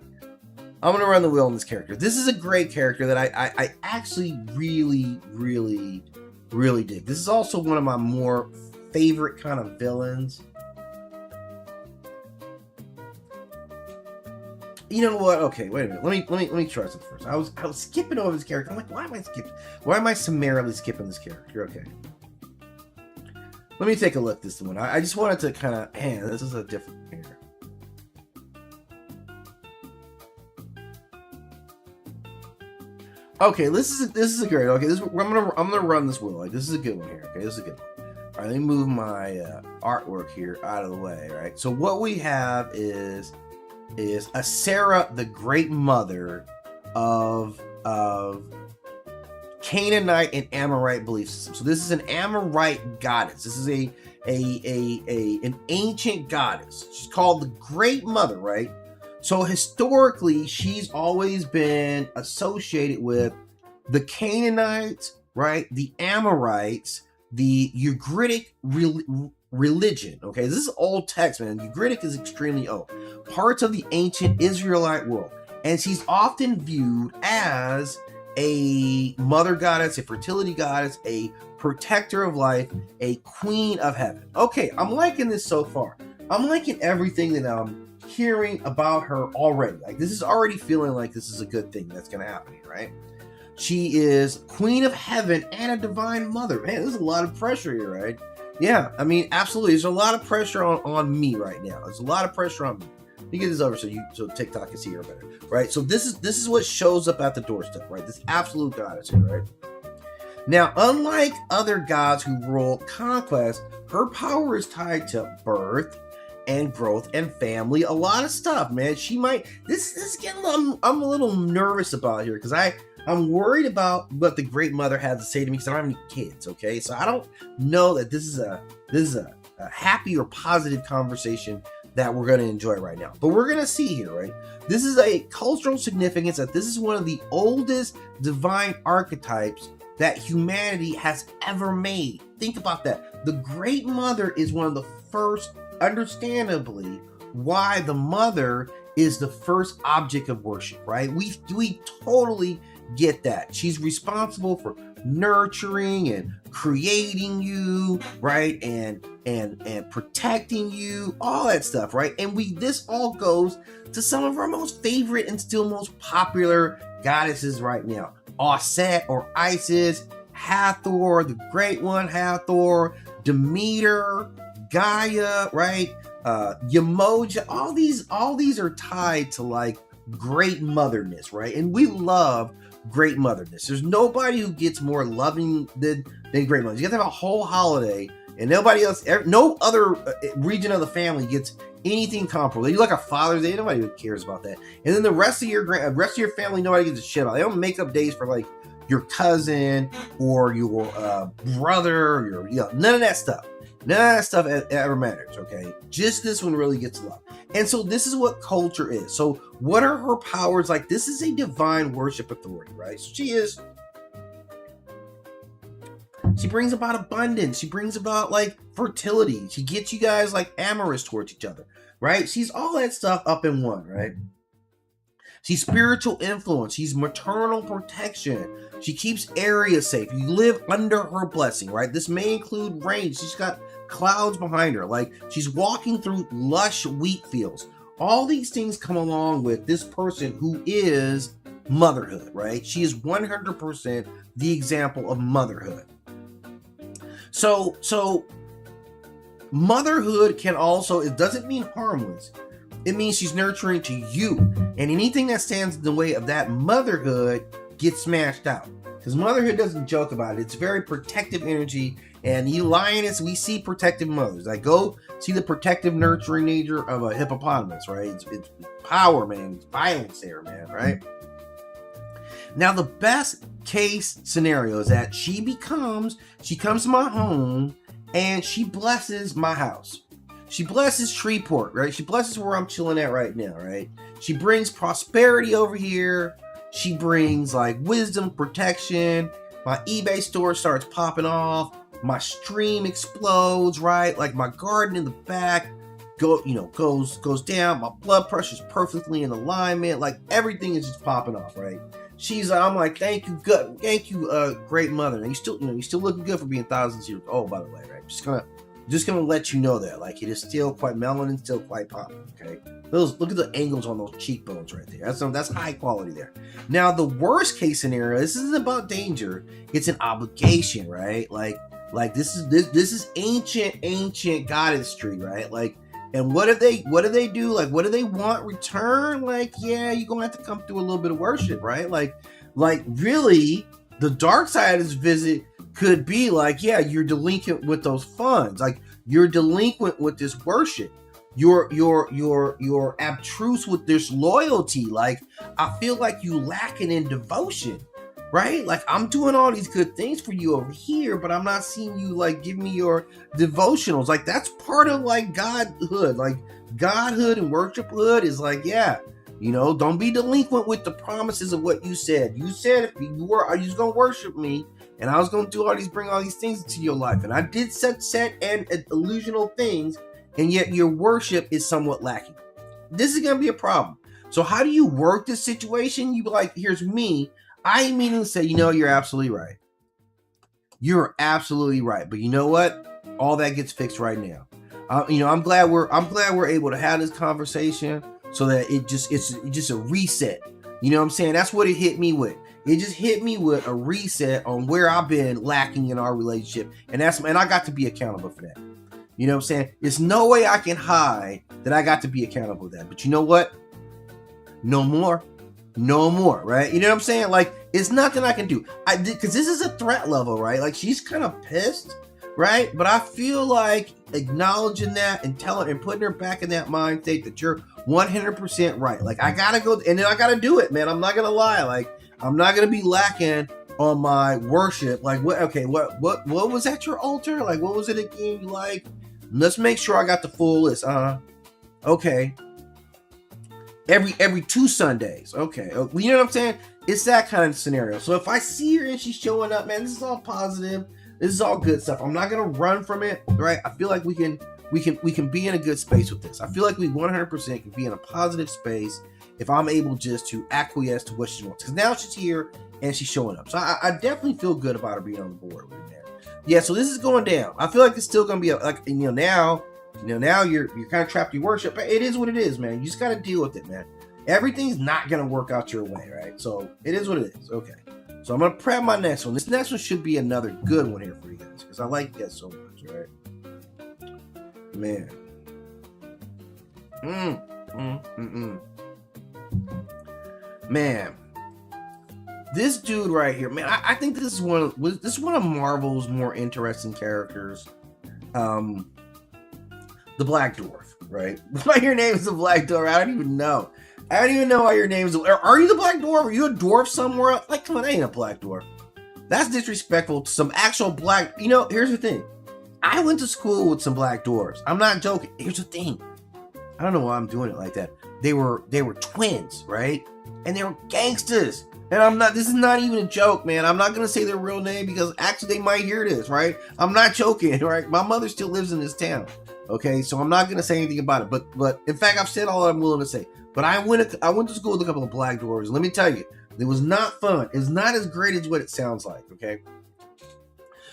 I'm going to run the wheel on this character. This is a great character that I actually really, really, really dig. This is also one of my more favorite kind of villains. You know what? Okay, wait a minute. Let me try something first. I was skipping over this character. I'm like, why am I summarily skipping this character? Okay. Let me take a look at this one. I just wanted to kind of, this is a different character. Okay, this is a great. Okay, I'm gonna run this wheel. Like, this is a good one here. Okay, this is a good one. All right, let me move my artwork here out of the way. Right. So what we have is a Sarah, the Great Mother of Canaanite and Amorite belief system. So this is an Amorite goddess. This is an ancient goddess. She's called the Great Mother, right? So historically, she's always been associated with the Canaanites, right? The Amorites, the Ugaritic religion. Okay, this is old text, man. Ugaritic is extremely old. Parts of the ancient Israelite world. And she's often viewed as a mother goddess, a fertility goddess, a protector of life, a queen of heaven. Okay, I'm liking this so far. I'm liking everything that I'm hearing about her already. Like, this is already feeling like this is a good thing that's going to happen here, right? She is queen of heaven and a divine mother. Man, there's a lot of pressure here, right? Yeah, I mean, absolutely. There's a lot of pressure on me right now. There's a lot of pressure on me. Let me get this over so TikTok can see her better, right? So this is what shows up at the doorstep, right? This absolute goddess here, right? Now, unlike other gods who rule conquest, her power is tied to birth and growth and family. A lot of stuff, man. She might. This is getting. I'm a little nervous about here because I'm worried about what the Great Mother has to say to me because I don't have any kids. Okay, so I don't know that this is a happy or positive conversation that we're going to enjoy right now. But we're going to see here, right? This is a cultural significance that this is one of the oldest divine archetypes that humanity has ever made. Think about that. The Great Mother is one of the first, understandably, why the mother is the first object of worship, right? We totally get that. She's responsible for nurturing and creating you, right? And protecting you, all that stuff, right? And this all goes to some of our most favorite and still most popular goddesses right now. Osset or Isis, Hathor, the Great One, Hathor, Demeter, Gaia, right? Yamoja, all these are tied to like great motherness, right? And we love great motherness. There's nobody who gets more loving than great mothers. You have to have a whole holiday, and nobody else, no other region of the family gets anything comparable. They do like a Father's Day. Nobody cares about that. And then the rest of your family, nobody gives a shit about. They don't make up days for like your cousin or your brother. None of that stuff. None of that stuff ever matters. Okay, just this one really gets love. And so this is what culture is. So what are her powers? Like, this is a divine worship authority, right? So she brings about abundance. She brings about like fertility. She gets you guys like amorous towards each other, right? She's all that stuff up in one, right? She's spiritual influence. She's maternal protection. She keeps areas safe. You live under her blessing, right? This may include rain. She's got clouds behind her. Like, she's walking through lush wheat fields. All these things come along with this person who is motherhood, right? She is 100% the example of motherhood. So motherhood can also, it doesn't mean harmless. It means she's nurturing to you. And anything that stands in the way of that motherhood gets smashed out. Because motherhood doesn't joke about it. It's very protective energy. And you lioness, we see protective mothers. Like, go see the protective, nurturing nature of a hippopotamus, right? It's power, man. It's violence there, man, right? Now, the best case scenario is that she comes to my home and she blesses my house. She blesses Shreveport, right? She blesses where I'm chilling at right now, right? She brings prosperity over here. She brings like wisdom, protection. My eBay store starts popping off. My stream explodes, right? Like, my garden in the back goes down. My blood pressure's perfectly in alignment. Like, everything is just popping off, right? I'm like, thank you, great mother. And you still looking good for being thousands of years old, by the way, right? Just gonna let you know that, like, it is still quite melanin, still quite popping. Okay, look at the angles on those cheekbones right there. That's high quality there. Now, the worst case scenario, this isn't about danger. It's an obligation, right? Like this is ancient goddessry, right? Like, and what do they do? Like, what do they want return? Like, yeah, you're gonna have to come through a little bit of worship, right? Like really, the dark side of this visit could be like, yeah, you're delinquent with those funds. Like, you're delinquent with this worship. You're abstruse with this loyalty. Like, I feel like you lacking in devotion, right? Like, I'm doing all these good things for you over here, but I'm not seeing you like give me your devotionals. Like, that's part of like godhood. Like, godhood and worshiphood is like, yeah, don't be delinquent with the promises of what you said. You said if you were gonna worship me, and I was going to bring all these things into your life. And I did set and illusional things, and yet your worship is somewhat lacking. This is going to be a problem. So how do you work this situation? You be like, here's me. I immediately say, you're absolutely right. You're absolutely right. But you know what? All that gets fixed right now. I'm glad we're able to have this conversation so that it's just a reset. You know what I'm saying? That's what it hit me with. It just hit me with a reset on where I've been lacking in our relationship. And I got to be accountable for that. You know what I'm saying? There's no way I can hide that I got to be accountable for that. But you know what? No more, right? You know what I'm saying? Like, it's nothing I can do. Because this is a threat level, right? Like, she's kind of pissed, right? But I feel like acknowledging that and telling and putting her back in that mind state that you're 100% right. Like, I gotta go, and then I gotta do it, man. I'm not gonna lie. Like, I'm not gonna be lacking on my worship. Like, what? Okay, what was at your altar? Like, what was it again? Like, let's make sure I got the full list. Okay. Every 2 Sundays. Okay. You know what I'm saying? It's that kind of scenario. So if I see her and she's showing up, man, this is all positive. This is all good stuff. I'm not gonna run from it, right? I feel like we can be in a good space with this. I feel like we 100% can be in a positive space if I'm able just to acquiesce to what she wants. Because now she's here and she's showing up. So I definitely feel good about her being on the board with me, man. Yeah, so this is going down. I feel like it's still going to be now you're kind of trapped in worship. But it is what it is, man. You just got to deal with it, man. Everything's not going to work out your way, right? So it is what it is. Okay. So I'm gonna prep my next one. This next one should be another good one here for you guys because I like that so much, right? Man. Man. This dude right here, man, I think this is one of Marvel's more interesting characters. The Black Dwarf, right? Why your name is the Black Dwarf? I don't even know. I don't even know why your name is. Are you the Black Dwarf? Are you a dwarf somewhere else? Like, come on, I ain't a Black Dwarf. That's disrespectful to some actual black. You know, here's the thing. I went to school with some Black Dwarfs. I'm not joking. Here's the thing. I don't know why I'm doing it like that. They were twins, right? And they were gangsters. And I'm not, this is not even a joke, man. I'm not going to say their real name because actually they might hear this, right? I'm not joking, right? My mother still lives in this town, okay? So I'm not going to say anything about it. But in fact, I've said all I'm willing to say. But I went to school with a couple of Black Dwarves. Let me tell you, it was not fun. It's not as great as what it sounds like, okay?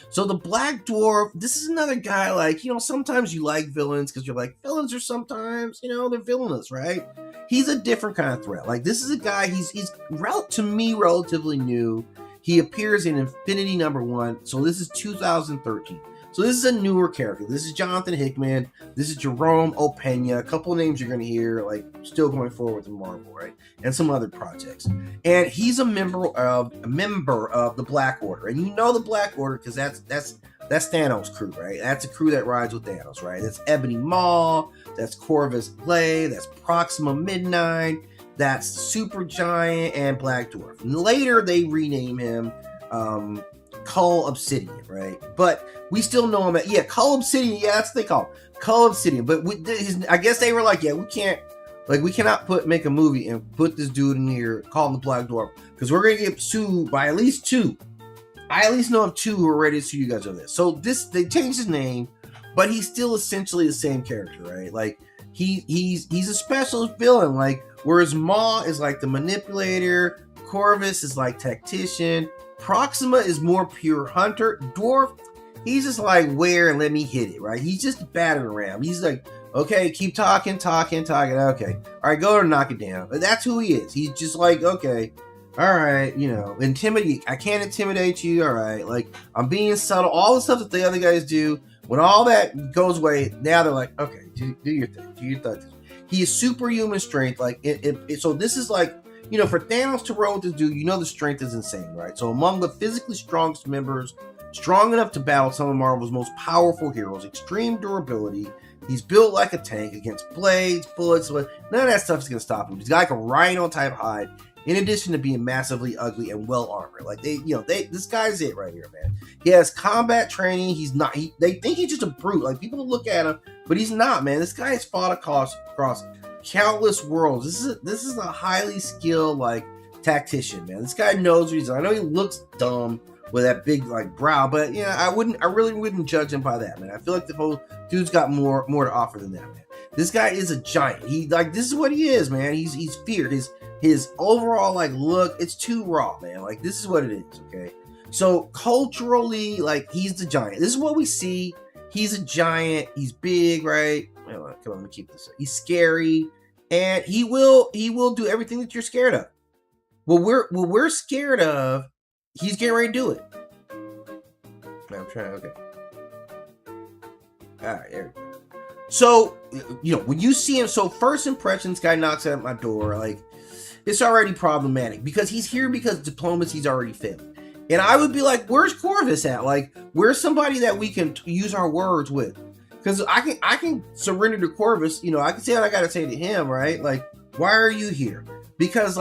So the Black Dwarf, this is another guy, like, you know, sometimes you like villains because you're like, villains are sometimes, you know, they're villainous, right? He's a different kind of threat. Like, this is a guy, he's to me, relatively new. He appears in Infinity #1. So this is 2013. So this is a newer character. This is Jonathan Hickman. This is Jerome Opeña. A couple of names you're going to hear, like, still going forward in Marvel, right? And some other projects. And he's a member of the Black Order. And you know the Black Order because that's Thanos' crew, right? That's a crew that rides with Thanos, right? That's Ebony Maw. That's Corvus Glaive. That's Proxima Midnight. That's Supergiant and Black Dwarf. And later they rename him Cull Obsidian, right? But we still know him at, Cull Obsidian, that's what they call him. Cull Obsidian. But I guess they were like, we cannot make a movie and put this dude in here, call him the Black Dwarf, because we're going to get sued by at least two. I at least know of two who are ready to sue you guys over this. So they changed his name, but he's still essentially the same character, right? Like, he's a specialist villain, like, whereas Maw is like the manipulator, Corvus is like tactician, Proxima is more pure hunter, Dwarf, he's just like, where and let me hit it, right? He's just batting around. He's like, okay, keep talking, okay. All right, go and knock it down. But that's who he is. He's just like, okay, all right, you know, I can't intimidate you, all right. Like, I'm being subtle, all the stuff that the other guys do. When all that goes away, now they're like, okay, do your thing, do your thing. He is superhuman strength, like, so this is like, you know, for Thanos to roll with this dude, you know the strength is insane, right? So among the physically strongest members, strong enough to battle some of Marvel's most powerful heroes, extreme durability, he's built like a tank against blades, bullets, none of that stuff is going to stop him. He's got like a rhino-type hide, in addition to being massively ugly and well-armored. Like, this guy's it right here, man. He has combat training. They think he's just a brute. Like, people look at him, but he's not, man. This guy has fought across countless worlds. This is a highly skilled, like, tactician, man. This guy knows what he's doing. I know he looks dumb with that big, like, brow, but yeah, I really wouldn't judge him by that, man. I feel like the whole dude's got more to offer than that, man. This guy is a giant. This is what he is, man. He's feared. His overall, like, look, it's too raw, man. Like, this is what it is, okay? So culturally, like, he's the giant. This is what we see. He's a giant. He's big, right? Come on, let me keep this up. He's scary, and he will do everything that you're scared of. What we're scared of, he's getting ready to do it. I'm trying. Okay. All right, there we go. So, you know, when you see him, so first impressions, guy knocks at my door, like, it's already problematic because he's here because diplomacy's already failed. And I would be like, where's Corvus at? Like, where's somebody that we can use our words with? Because I can surrender to Corvus, you know, I can say what I gotta say to him, right? Like, why are you here? Because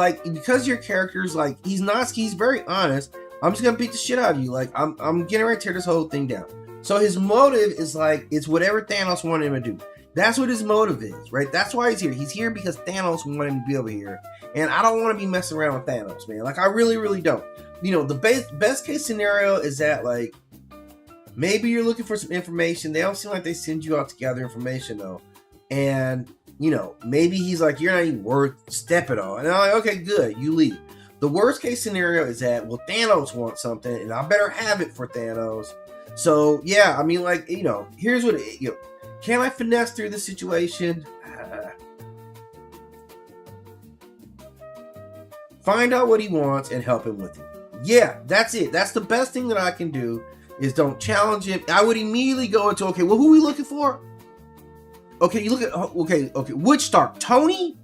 your character's like, he's very honest. I'm just gonna beat the shit out of you. Like, I'm getting ready to tear this whole thing down. So his motive is like, it's whatever Thanos wanted him to do. That's what his motive is, right? That's why he's here. He's here because Thanos wanted him to be over here. And I don't want to be messing around with Thanos, man. Like, I really, really don't. You know, the best case scenario is that, like, maybe you're looking for some information. They don't seem like they send you out to gather information, though. And, you know, maybe he's like, you're not even worth stepping on. And I'm like, okay, good. You leave. The worst case scenario is that, well, Thanos wants something, and I better have it for Thanos. So, yeah, I mean, like, you know, here's what can I finesse through the situation? Find out what he wants and help him with it. Yeah, that's it. That's the best thing that I can do is don't challenge him. I would immediately go into, okay, well, who are we looking for? Okay, you look at, okay, which Stark? Tony?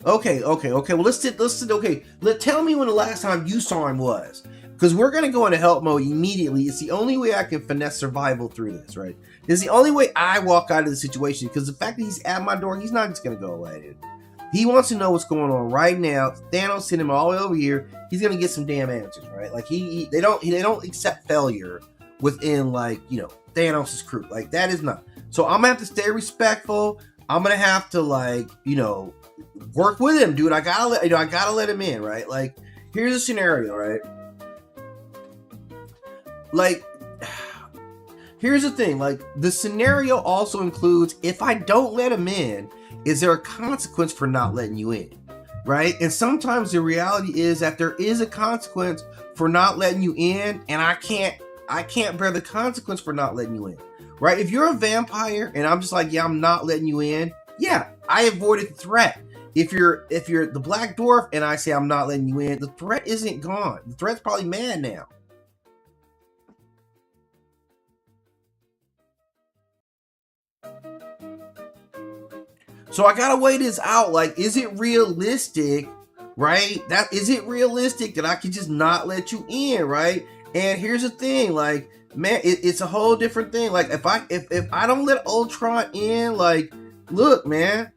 Okay. Well, let's sit. Okay, tell me when the last time you saw him was, because we're gonna go into help mode immediately. It's the only way I can finesse survival through this, right? It's the only way I walk out of the situation, because the fact that he's at my door, he's not just gonna go away, dude. He wants to know what's going on right now. Thanos sent him all the way over here. He's gonna get some damn answers, right? Like they don't accept failure within, like, you know, Thanos' crew. Like, that is not. So I'm gonna have to stay respectful. I'm gonna have to, like, you know, work with him, dude. I gotta let him in, right? Like, here's a scenario, right? Like, here's the thing. Like, the scenario also includes, if I don't let him in, is there a consequence for not letting you in, right? And sometimes the reality is that there is a consequence for not letting you in, and I can't bear the consequence for not letting you in, right? If you're a vampire and I'm just like, yeah, I'm not letting you in, yeah, I avoided the threat. If you're the Black Dwarf and I say I'm not letting you in, the threat isn't gone. The threat's probably mad now. So I gotta weigh this out. Like, is it realistic, right? Is it realistic that I can just not let you in, right? And here's the thing, like, man, it's a whole different thing. Like, if I don't let Ultron in, like, look, man,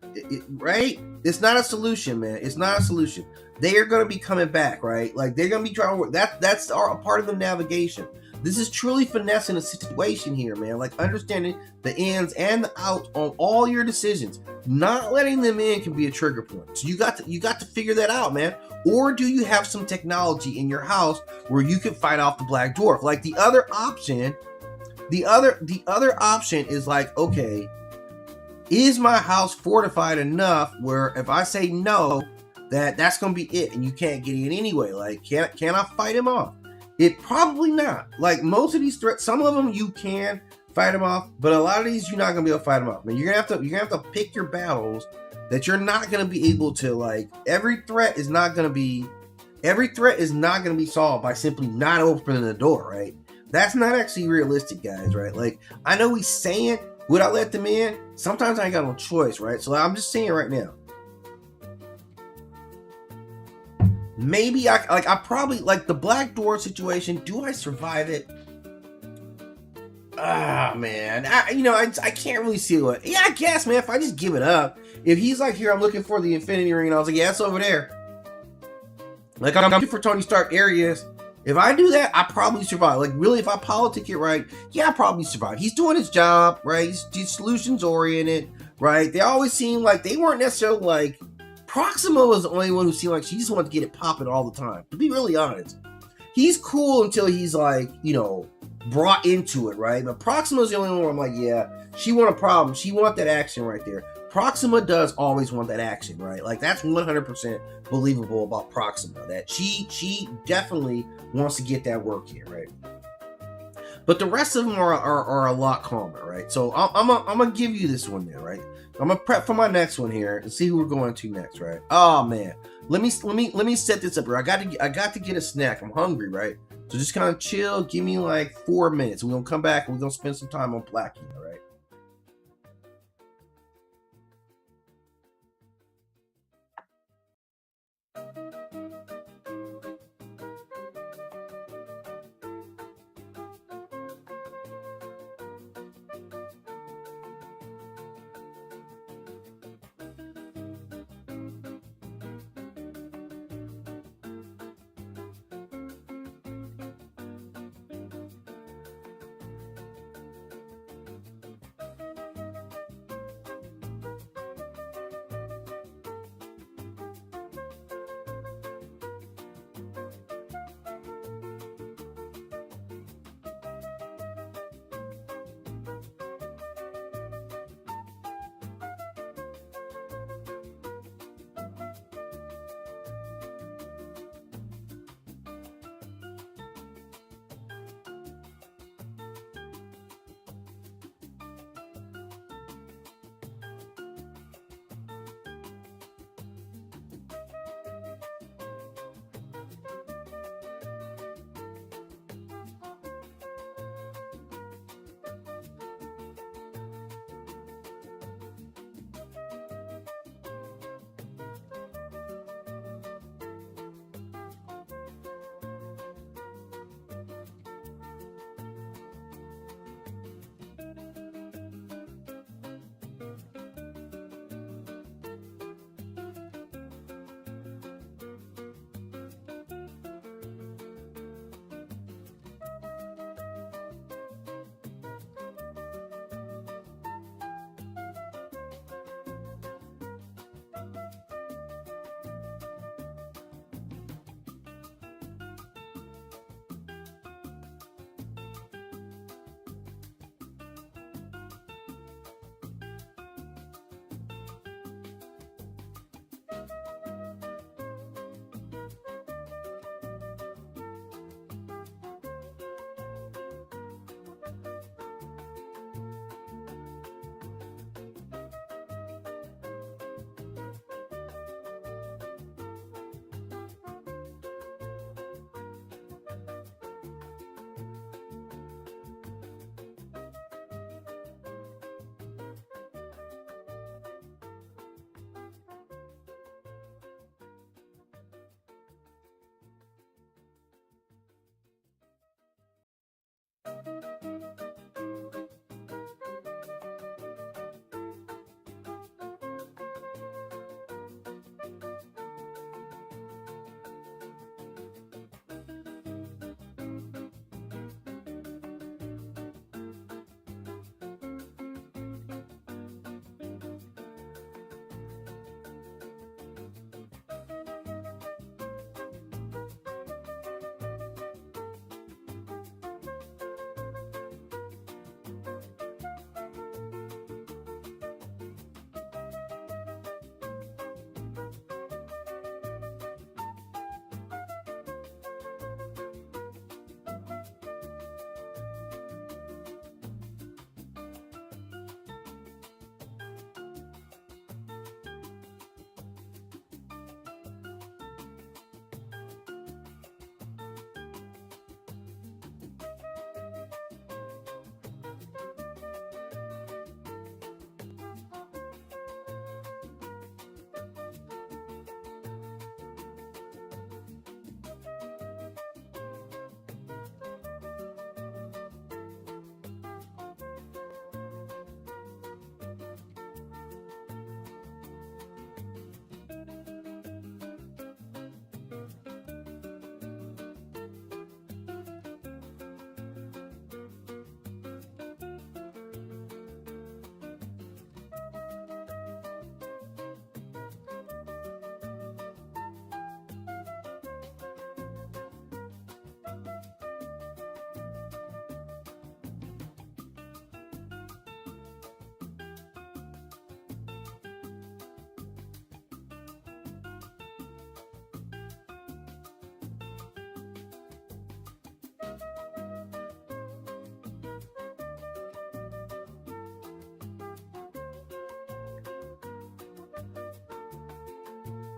right? It's not a solution, man. It's not a solution. They are gonna be coming back, right? Like, they're gonna be trying to work. That's a part of the navigation. This is truly finessing a situation here, man. Like, understanding the ins and the outs on all your decisions. Not letting them in can be a trigger point. So you got to figure that out, man. Or do you have some technology in your house where you can fight off the Black Dwarf? Like, the other option is like, okay, is my house fortified enough where if I say no, that's gonna be it, and you can't get in anyway? Like, can I fight him off? It probably not. Like, most of these threats, some of them you can fight them off, but a lot of these you're not gonna be able to fight them off. I mean, you're gonna have to pick your battles that you're not gonna be able to, like, every threat is not gonna be solved by simply not opening the door, right? That's not actually realistic, guys, right? Like, I know he's saying, would I let them in? Sometimes I ain't got no choice, right? So I'm just saying right now, maybe I probably, like, the Black Dwarf situation, do I survive it? Ah, man, I can't really see what. Yeah, I guess, man, if I just give it up, if he's like, here, I'm looking for the Infinity Ring, and I was like, yeah, it's over there. Like, I'm looking for Tony Stark areas. If I do that, I probably survive. Like, really, if I politic it right, yeah, I probably survive. He's doing his job, right? He's solutions oriented, right? They always seem like they weren't necessarily like. Proxima was the only one who seemed like she just wanted to get it popping all the time. To be really honest, he's cool until he's, like, you know, brought into it, right? But Proxima's the only one where I'm like, yeah, she want a problem. She want that action right there. Proxima does always want that action, right? Like, that's 100% believable about Proxima, that she definitely wants to get that work here, right? But the rest of them are a lot calmer, right? So I'm gonna give you this one there, right? I'm gonna prep for my next one here and see who we're going to next, right? Oh man, let me set this up here. I got to get a snack. I'm hungry, right? So just kind of chill. Give me like 4 minutes. We're gonna come back and we're gonna spend some time on Blacula, right?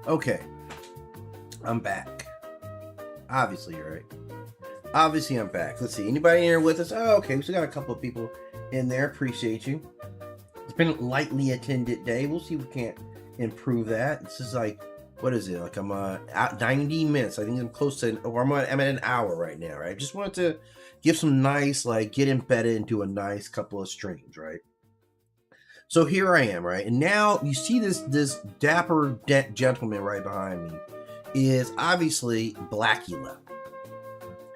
Okay, I'm back. Obviously, right? Obviously, I'm back. Let's see. Anybody in here with us? Oh, okay. We still got a couple of people in there. Appreciate you. It's been a lightly attended day. We'll see if we can't improve that. This is like, what is it? Like I'm at 90 minutes. I think I'm close to, or I'm at an hour right now, right? Just wanted to give some nice, like, get embedded into a nice couple of streams, right? So here I am, right? And now you see this dapper gentleman right behind me is obviously Blacula.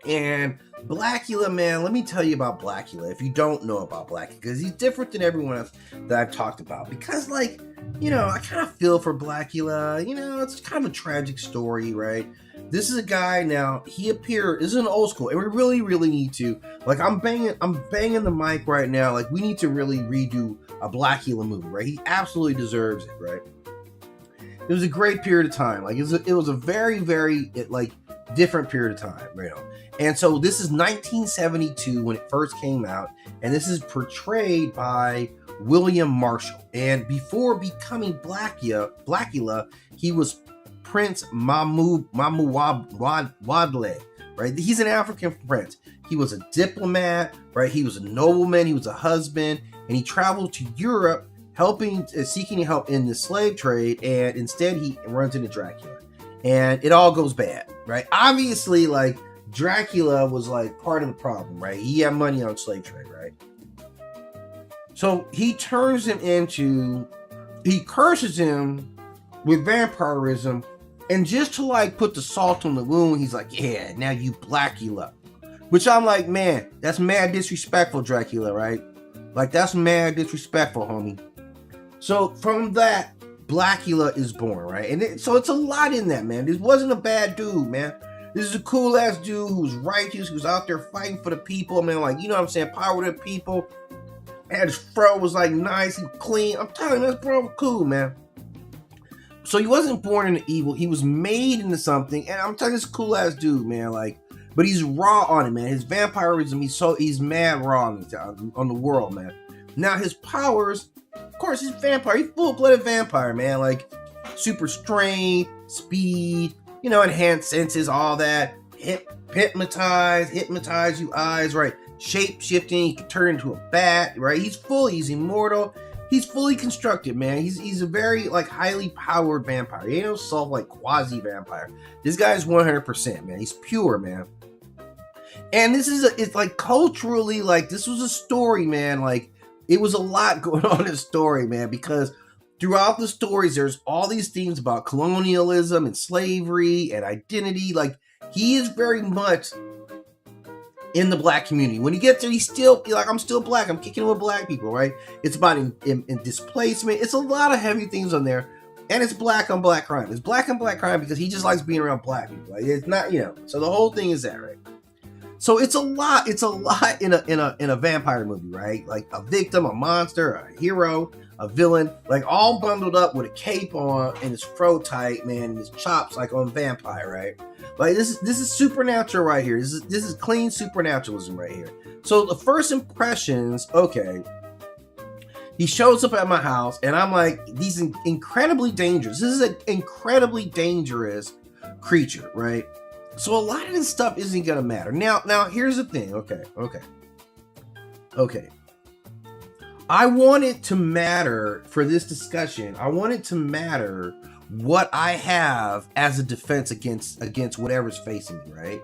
And Blacula, man, let me tell you about Blacula if you don't know about Blacula, because he's different than everyone else that I've talked about. Because, like, you know, I kind of feel for Blacula. You know, it's kind of a tragic story, right? This is a guy now, he appeared, this is an old school, and we really, really need to, like, I'm banging the mic right now, like, we need to really redo a Blacula movie, right? He absolutely deserves it, right? It was a great period of time. Like, it was a very, very, like, different period of time, you know? And so this is 1972 when it first came out, and this is portrayed by William Marshall. And before becoming Blacula, he was Prince Wadle, right? He's an African prince. He was a diplomat, right? He was a nobleman. He was a husband, and he traveled to Europe, seeking help in the slave trade. And instead, he runs into Dracula, and it all goes bad, right? Obviously, like, Dracula was like part of the problem, right? He had money on slave trade, right? So he curses him with vampirism, and just to like put the salt on the wound, he's like, yeah, now you Blacula. Which I'm like, man, that's mad disrespectful, Dracula, right? Like, that's mad disrespectful, homie. So from that, Blacula is born, right? And so it's a lot in that, man. This wasn't a bad dude, man. This is a cool ass dude who's righteous, who's out there fighting for the people, man. Like, you know what I'm saying? Power to the people. And his fro was like nice, he was clean. I'm telling you, this bro cool, man. So he wasn't born into evil. He was made into something. And I'm telling you, this cool ass dude, man. Like, but he's raw on it, man. His vampirism, he's mad raw on the world, man. Now his powers, of course, he's vampire. He's full-blooded vampire, man. Like, super strength, speed, you know, enhanced senses, all that. Hypnotize you eyes, right? Shape-shifting, he can turn into a bat, right? He's immortal. He's fully constructed, man. He's a very, like, highly powered vampire. He ain't no soft, like, quasi-vampire. This guy's 100%, man. He's pure, man. And it's like, culturally, like, this was a story, man. Like, it was a lot going on in the story, man, because throughout the stories, there's all these themes about colonialism and slavery and identity. Like, he is very much in the black community. When he gets there, he's like, I'm still black. I'm kicking with black people, right? It's about in displacement. It's a lot of heavy things on there. And it's black on black crime. It's black on black crime because he just likes being around black people. Like, it's not, you know. So the whole thing is that, right? So it's a lot in a vampire movie, right? Like a victim, a monster, a hero, a villain, like all bundled up with a cape on and his fro tight, man, and his chops like on vampire, right? Like this is supernatural right here. This is clean supernaturalism right here. So the first impressions, okay, he shows up at my house and I'm like, he's incredibly dangerous. This is an incredibly dangerous creature, right? So a lot of this stuff isn't gonna matter. Now here's the thing. Okay. I want it to matter for this discussion. I want it to matter what I have as a defense against whatever's facing me, right?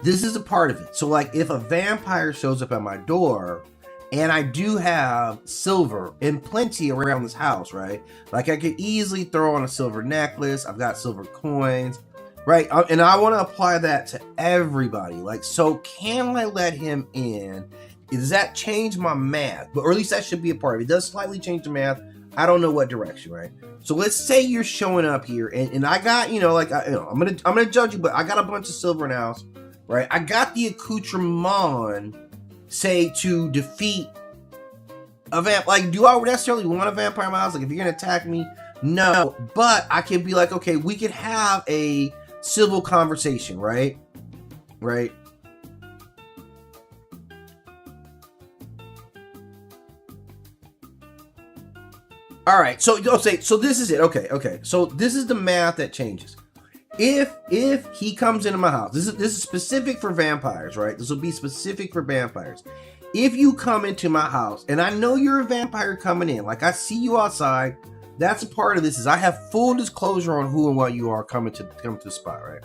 This is a part of it. So like if a vampire shows up at my door and I do have silver in plenty around this house, right? Like I could easily throw on a silver necklace. I've got silver coins. Right, and I want to apply that to everybody. Like, so can I let him in? Does that change my math? Or at least that should be a part of it. It does slightly change the math. I don't know what direction, right? So let's say you're showing up here, and I got, you know, like, I'm gonna judge you, but I got a bunch of silver in the house, right? I got the accoutrement, say, to defeat a vamp. Like, do I necessarily want a vampire in my house? Like, if you're gonna attack me, no. But I can be like, okay, we could have a civil conversation, right? Right? All right, so this is it. Okay. So this is the math that changes. If he comes into my house, this is specific for vampires, right? This will be specific for vampires. If you come into my house, and I know you're a vampire coming in, like I see you outside, that's a part of this. Is I have full disclosure on who and what you are coming to the spot, right?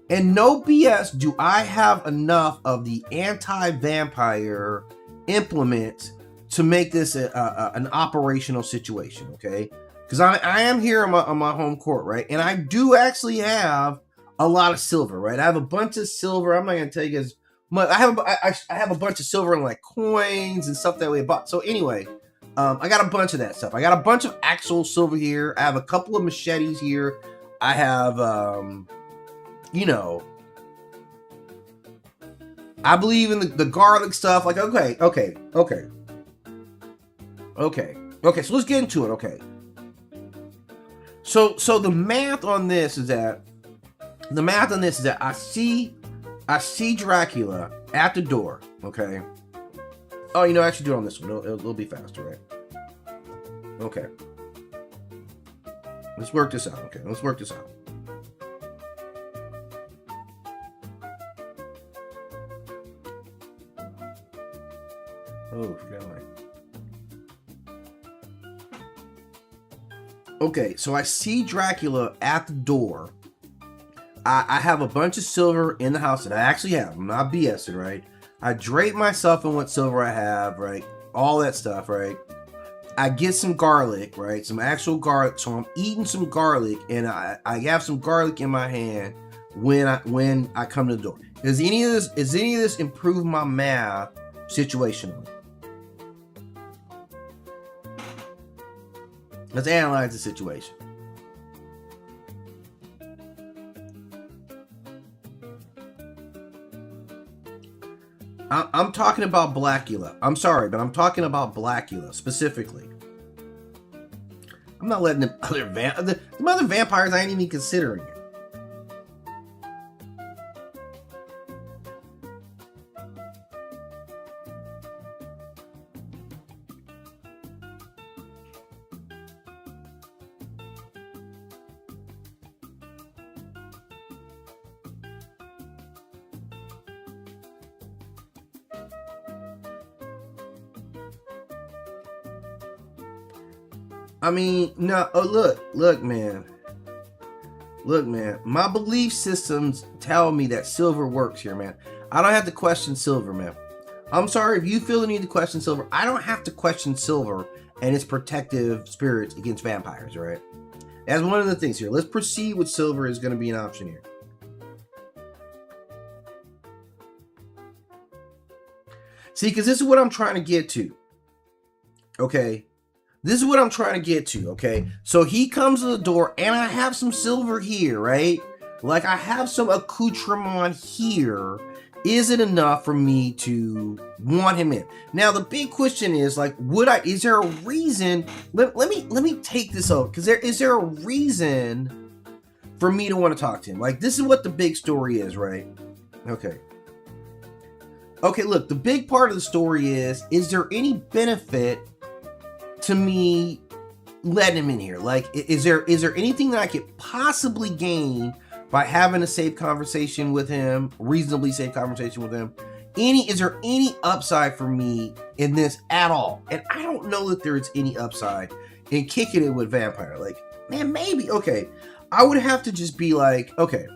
And no BS, do I have enough of the anti-vampire implements to make this an operational situation, okay? Because I am here on my home court, right? And I do actually have a lot of silver, right? I have a bunch of silver. I'm not going to tell you guys much. I have a bunch of silver and like coins and stuff that we bought. So anyway, I got a bunch of that stuff. I got a bunch of actual silver here. I have a couple of machetes here. I have, I believe in the garlic stuff. Like, okay. So let's get into it. Okay. So the math on this is that I see Dracula at the door. Okay. Oh, actually do it on this one. It'll be faster, right? Okay. Let's work this out. Okay. Let's work this out. Oh, forgot my. Okay, so I see Dracula at the door. I have a bunch of silver in the house that I actually have. I'm not BSing, right? I drape myself in what silver I have, right? All that stuff, right? I get some garlic, right? Some actual garlic. So I'm eating some garlic, and I have some garlic in my hand when I come to the door. Does any of this improve my math situationally? Let's analyze the situation. I'm talking about Blacula. I'm sorry, but I'm talking about Blacula specifically. I'm not letting the other vampires. I ain't even considering it. I mean, no. Oh, look, man. My belief systems tell me that silver works here, man. I don't have to question silver, man. I'm sorry if you feel the need to question silver. I don't have to question silver and its protective spirits against vampires, right? That's one of the things here. Let's proceed with silver is going to be an option here. See, because this is what I'm trying to get to. Okay. This is what I'm trying to get to, okay? So he comes to the door, and I have some silver here, right? Like, I have some accoutrement here. Is it enough for me to want him in? Now, the big question is, like, is there a reason? Let me take this out, because is there a reason for me to want to talk to him? Like, this is what the big story is, right? Okay, look, the big part of the story is there any benefit to me letting him in here? Like, is there anything that I could possibly gain by having a safe conversation with him, reasonably safe conversation with him? Is there any upside for me in this at all? And I don't know that there's any upside in kicking it with vampire. Like, man, maybe. Okay, I would have to just be like, okay.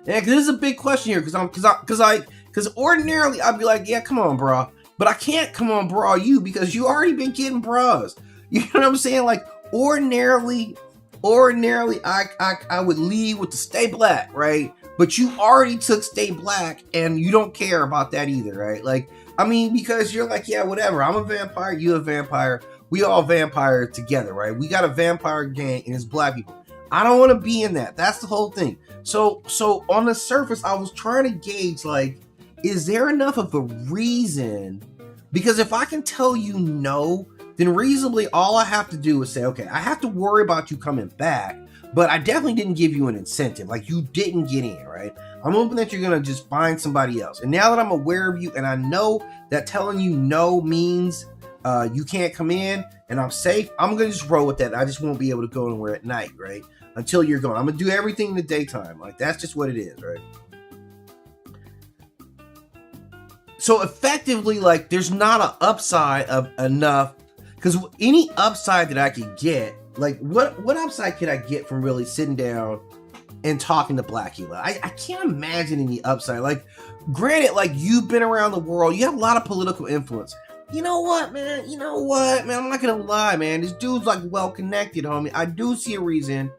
Yeah, because this is a big question here. Because ordinarily I'd be like, yeah, come on, bro. But I can't come on bra you because you already been getting bras. You know what I'm saying? Like, ordinarily I would lead with the stay black, right? But you already took stay black and you don't care about that either, right? Like, I mean, because you're like, yeah, whatever. I'm a vampire, you a vampire. We all vampire together, right? We got a vampire gang and it's black people. I don't want to be in that. That's the whole thing. So on the surface, I was trying to gauge, like, is there enough of a reason? Because if I can tell you no, then reasonably all I have to do is say, okay, I have to worry about you coming back, but I definitely didn't give you an incentive. Like, you didn't get in, right? I'm hoping that you're going to just find somebody else. And now that I'm aware of you and I know that telling you no means you can't come in and I'm safe, I'm gonna just roll with that. I just won't be able to go anywhere at night, right? Until you're gone. I'm gonna do everything in the daytime. Like, that's just what it is, right? So effectively, like, there's not an upside of enough, because any upside that I could get, like, what upside could I get from really sitting down and talking to Blacula? I can't imagine any upside. Like, granted, like, you've been around the world, you have a lot of political influence. You know what, man? I'm not gonna lie, man. This dude's, like, well connected, homie. I do see a reason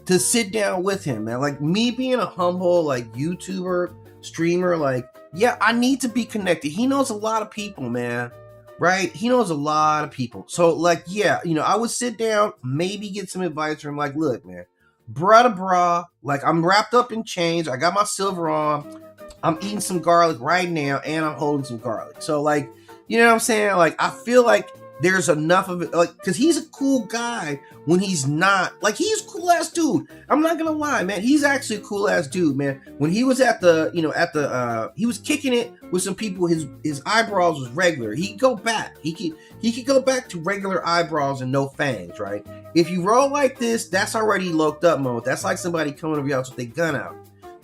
to sit down with him, man. Like, me being a humble, like, YouTuber, streamer, like, yeah, I need to be connected. He knows a lot of people, man, right? He knows a lot of people. So, like, yeah, I would sit down, maybe get some advice from him. Like, look, man, brah, like, I'm wrapped up in chains. I got my silver on. I'm eating some garlic right now, and I'm holding some garlic. So, like, you know what I'm saying? Like, I feel like there's enough of it, like, because he's a cool guy when he's not, like, he's a cool ass dude. I'm not gonna lie, man. He's actually a cool ass dude, man. When he was at the, he was kicking it with some people. His eyebrows was regular. He could go back. He could go back to regular eyebrows and no fangs, right? If you roll like this, that's already locked up mode. That's like somebody coming over your house with their gun out.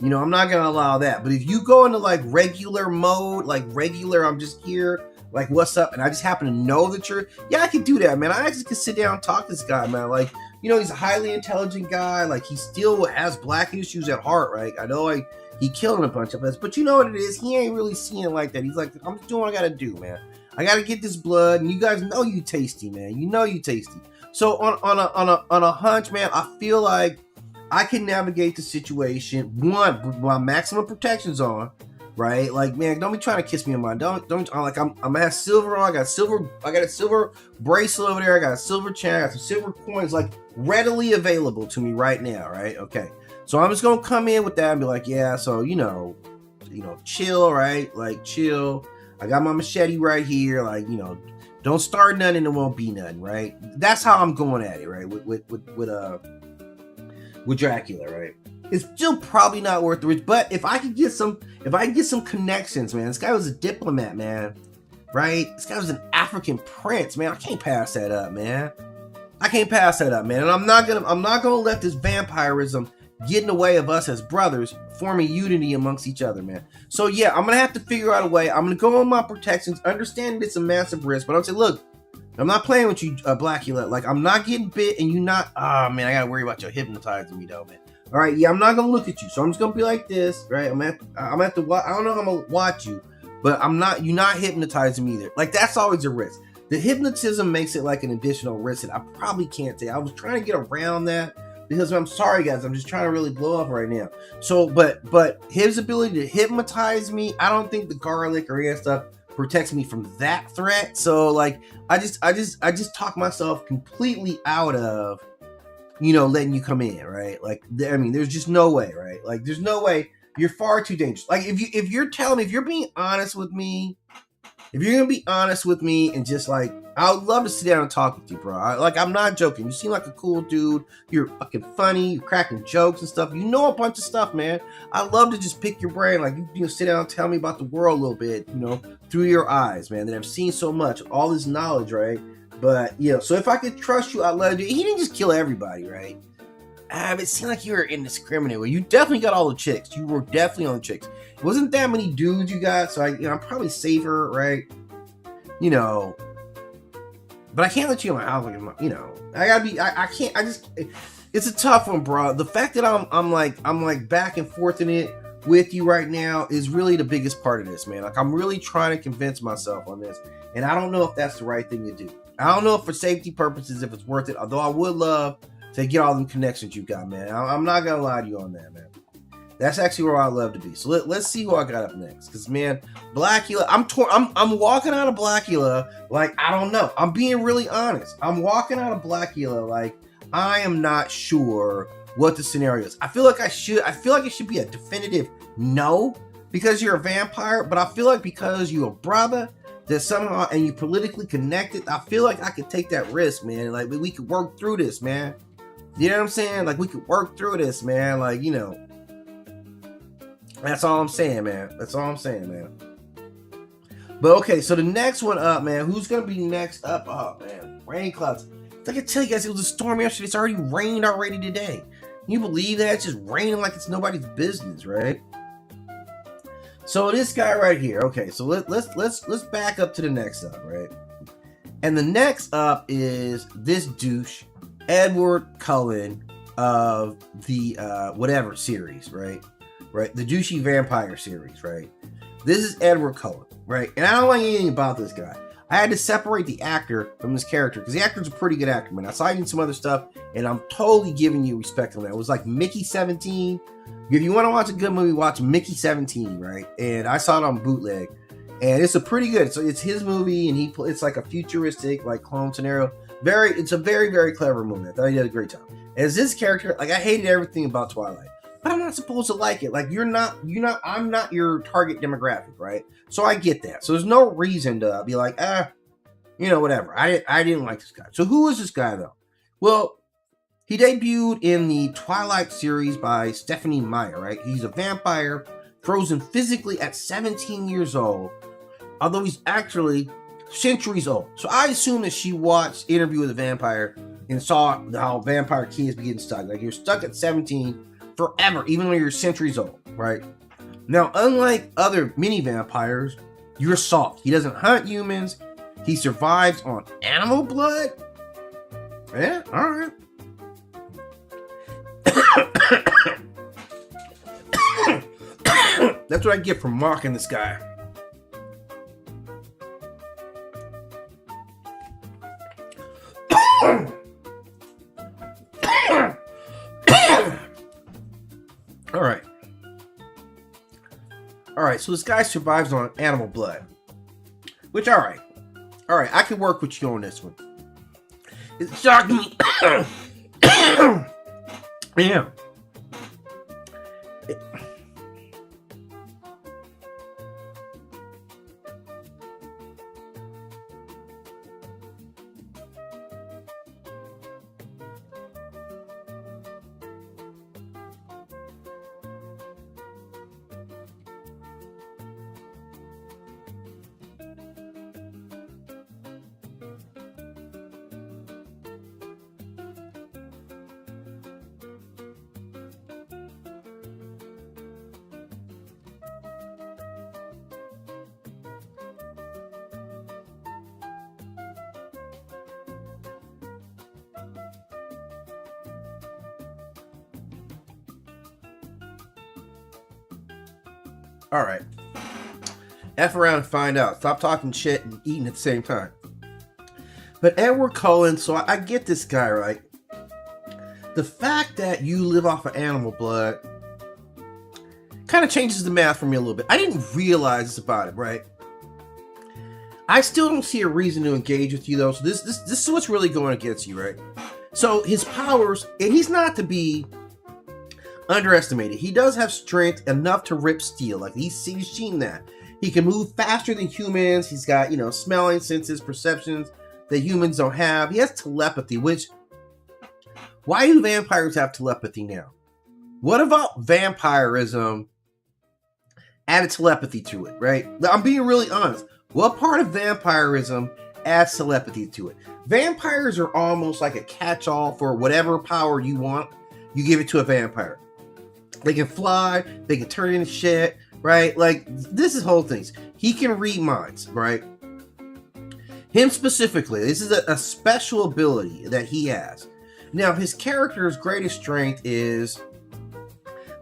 I'm not gonna allow that. But if you go into like regular mode, like regular, I'm just here, like, what's up? And I just happen to know that I can do that, man. I actually can sit down and talk to this guy, man. Like, he's a highly intelligent guy. Like, he still has black issues at heart, right? I know, like, he killed a bunch of us, but you know what it is? He ain't really seeing it like that. He's like, I'm just doing what I gotta do, man. I gotta get this blood, and you guys know you tasty, man. You know you tasty. So on a hunch, man, I feel like I can navigate the situation. One, my maximum protection's on. Right, like, man, don't be trying to kiss me in my don't. Like, I'm gonna have silver on. I got a silver bracelet over there. I got a silver chain. I got some silver coins, like, readily available to me right now. Right, okay. So I'm just gonna come in with that and be like, yeah. So chill, right? Like, chill. I got my machete right here. Like, don't start nothing and it won't be nothing. Right. That's how I'm going at it. Right. With Dracula. Right. It's still probably not worth the risk, but if I could get some connections, man. This guy was a diplomat, man, right? This guy was an African prince, man. I can't pass that up, man. And I'm not gonna let this vampirism get in the way of us as brothers forming unity amongst each other, man. So yeah, I'm gonna have to figure out a way. I'm gonna go on my protections, understand it's a massive risk, but I'm saying, look, I'm not playing with you, Blacula. Like, I'm not getting bit, and you not. Man, I gotta worry about you hypnotizing me, though, man. All right, yeah, I'm not gonna look at you, so I'm just gonna be like this, right? I'm at the. I don't know how I'm gonna watch you, but you're not hypnotizing me either. Like, that's always a risk. The hypnotism makes it like an additional risk that I probably can't take. I was trying to get around that because I'm sorry, guys. I'm just trying to really blow up right now. So, but his ability to hypnotize me, I don't think the garlic or any of that stuff protects me from that threat. So, like, I just talk myself completely out of, letting you come in, right? Like, I mean, there's just no way, right? Like, there's no way. You're far too dangerous. Like, if you're being honest with me, if you're gonna be honest with me and just, like, I would love to sit down and talk with you, bro. I'm not joking. You seem like a cool dude. You're fucking funny. You're cracking jokes and stuff. You know a bunch of stuff, man. I love to just pick your brain. Like, you sit down and tell me about the world a little bit, through your eyes, man, that I've seen so much, all this knowledge, right? But, so if I could trust you, I'd love to. He didn't just kill everybody, right? It seemed like you were indiscriminate. Well, you definitely got all the chicks. You were definitely on the chicks. It wasn't that many dudes you got, so I'm probably safer, right? But I can't let you in my house, I gotta be. I can't. It's a tough one, bro. The fact that I'm like back and forth in it with you right now is really the biggest part of this, man. Like, I'm really trying to convince myself on this, and I don't know if that's the right thing to do. I don't know if for safety purposes if it's worth it. Although I would love to get all them connections you got, man. I'm not gonna lie to you on that, man. That's actually where I'd love to be. So let's see who I got up next. Because, man, Blacula, I'm walking out of Blacula like, I don't know. I'm being really honest. I'm walking out of Blacula like, I am not sure what the scenario is. I feel like it should be a definitive no, because you're a vampire. But I feel like because you're a brother that somehow, and you politically connected, I feel like I could take that risk, man. Like, we could work through this, man. You know what I'm saying? Like, we could work through this, man. Like, That's all I'm saying, man. But okay, so the next one up, man. Who's gonna be next up? Oh man, rain clouds. Like I tell you guys, it was a storm yesterday. It's already rained already today. Can you believe that? It's just raining like it's nobody's business, right? So this guy right here. Okay, so let's back up to the next up, right? And the next up is this douche, Edward Cullen of the whatever series, right? Right, the douchey vampire series, right? This is Edward Cullen, right? And I don't like anything about this guy. I had to separate the actor from this character because the actor's a pretty good actor, man. I saw him in some other stuff, and I'm totally giving you respect on that. It was like Mickey 17. If you want to watch a good movie, watch Mickey 17, right? And I saw it on bootleg, and it's a pretty good. So it's his movie, and it's like a futuristic, like clone scenario. It's a very, very clever movie. I thought he did a great job. As this character, like I hated everything about Twilight. But I'm not supposed to like it. Like I'm not your target demographic, right? So I get that. So there's no reason to be like, whatever. I didn't like this guy. So who is this guy though? Well, he debuted in the Twilight series by Stephanie Meyer, right? He's a vampire, frozen physically at 17 years old, although he's actually centuries old. So I assume that she watched Interview with a Vampire and saw how vampire kids be getting stuck. Like you're stuck at 17 forever, even when you're centuries old, right? Now, unlike other mini vampires, you're soft. He doesn't hunt humans. He survives on animal blood. Yeah, all right. That's what I get for mocking this guy. All right, so this guy survives on animal blood, which, all right, I can work with you on this one. It shocked me. Yeah. All right. F around and find out. Stop talking shit and eating at the same time. But Edward Cullen, so I get this guy, right? The fact that you live off of animal blood kind of changes the math for me a little bit. I didn't realize this about it, right? I still don't see a reason to engage with you, though. So this is what's really going against you, right? So his powers, and he's not to be underestimated. He does have strength enough to rip steel. Like he's seen that. He can move faster than humans. He's got, smelling senses, perceptions that humans don't have. He has telepathy, which, why do vampires have telepathy now? What about vampirism added telepathy to it, right? I'm being really honest. What part of vampirism adds telepathy to it? Vampires are almost like a catch-all for whatever power you want. You give it to a vampire. They can fly, they can turn into shit, right? Like, this is whole things. He can read minds, right? Him specifically, this is a special ability that he has. Now, his character's greatest strength is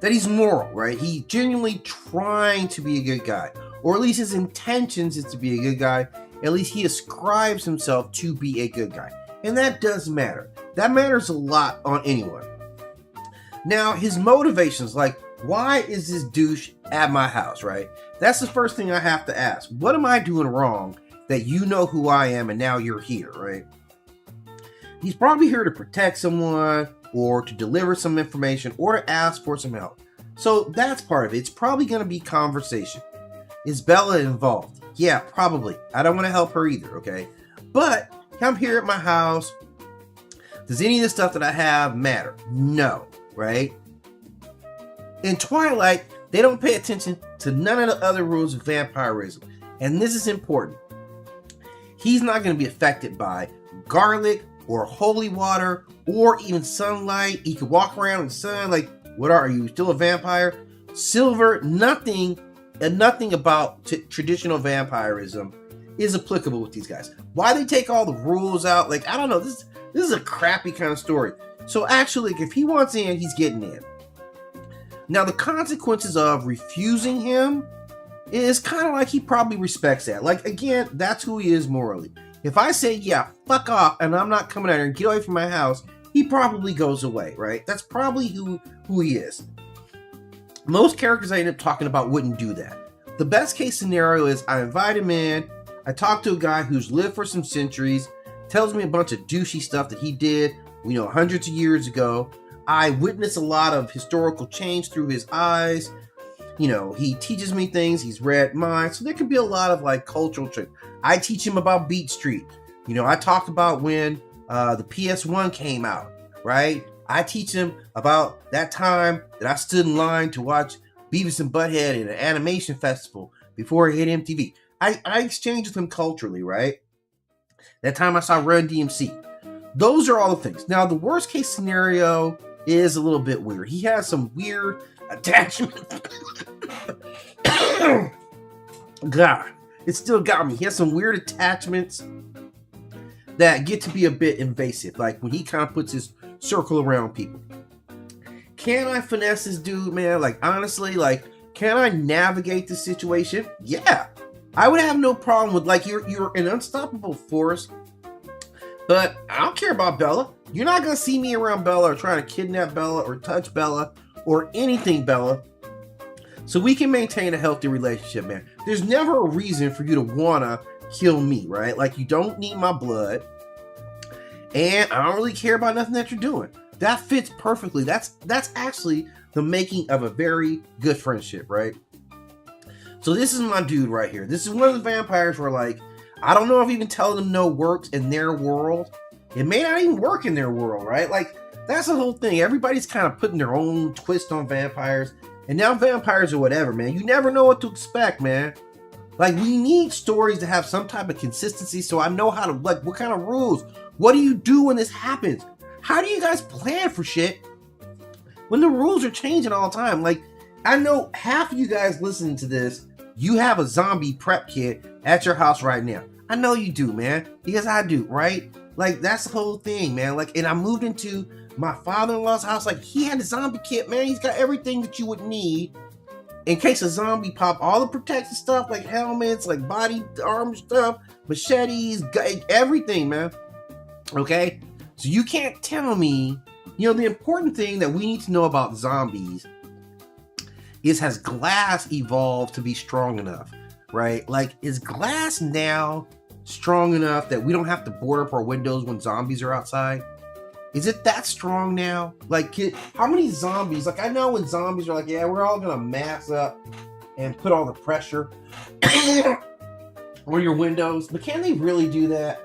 that he's moral, right? He's genuinely trying to be a good guy. Or at least his intentions is to be a good guy. At least he ascribes himself to be a good guy. And that does matter. That matters a lot on anyone. Now, his motivations, like, why is this douche at my house, right? That's the first thing I have to ask. What am I doing wrong that you know who I am and now you're here, right? He's probably here to protect someone or to deliver some information or to ask for some help. So that's part of it. It's probably going to be conversation. Is Bella involved? Yeah, probably. I don't want to help her either, okay? But I'm here at my house. Does any of the stuff that I have matter? No. Right? In Twilight, they don't pay attention to none of the other rules of vampirism. And this is important. He's not going to be affected by garlic or holy water or even sunlight. He could walk around in the sun. Like, what are you? Still a vampire? Silver, nothing about traditional vampirism is applicable with these guys. Why they take all the rules out? Like, I don't know. This is a crappy kind of story. So actually, if he wants in, he's getting in. Now, the consequences of refusing him is kind of like he probably respects that. Like, again, that's who he is morally. If I say, yeah, fuck off, and I'm not coming out here and get away from my house, he probably goes away, right? That's probably who he is. Most characters I end up talking about wouldn't do that. The best case scenario is I invite him in, I talk to a guy who's lived for some centuries, tells me a bunch of douchey stuff that he did, hundreds of years ago. I witness a lot of historical change through his eyes. He teaches me things, he's read mine, so there can be a lot of like cultural tricks. I teach him about Beat Street. I talk about when the PS1 came out, right? I teach him about that time that I stood in line to watch Beavis and Butthead at an animation festival before it hit MTV. I exchange with him culturally, right? That time I saw Run DMC. Those are all the things. Now, the worst case scenario is a little bit weird. He has some weird attachment. God, it still got me. He has some weird attachments that get to be a bit invasive. Like when he kind of puts his circle around people. Can I finesse this dude, man? Like, honestly, like, can I navigate the situation? Yeah. I would have no problem with, like, you're an unstoppable force, but I don't care about Bella. You're not going to see me around Bella or trying to kidnap Bella or touch Bella or anything Bella. So we can maintain a healthy relationship, man. There's never a reason for you to want to kill me, right? Like, you don't need my blood, and I don't really care about nothing that you're doing. That fits perfectly. That's actually the making of a very good friendship, right? So this is my dude right here. This is one of the vampires where, like, I don't know if even telling them no works in their world. It may not even work in their world, right? Like, that's the whole thing. Everybody's kind of putting their own twist on vampires. And now vampires or whatever, man. You never know what to expect, man. Like, we need stories to have some type of consistency so I know how to, like, what kind of rules? What do you do when this happens? How do you guys plan for shit when the rules are changing all the time? Like, I know half of you guys listening to this, you have a zombie prep kit at your house right now. I know you do, man, because I do, right? Like, that's the whole thing, man. Like, and I moved into my father-in-law's house. Like, he had a zombie kit, man. He's got everything that you would need in case a zombie pop. All the protective stuff, like helmets, like body armor stuff, machetes, everything, man. Okay? So you can't tell me, the important thing that we need to know about zombies is, has glass evolved to be strong enough, right? Like, is glass now strong enough that we don't have to board up our windows when zombies are outside? Is it that strong now? Like, how many zombies? Like, I know when zombies are like, yeah, we're all gonna mass up and put all the pressure on your windows, but can they really do that?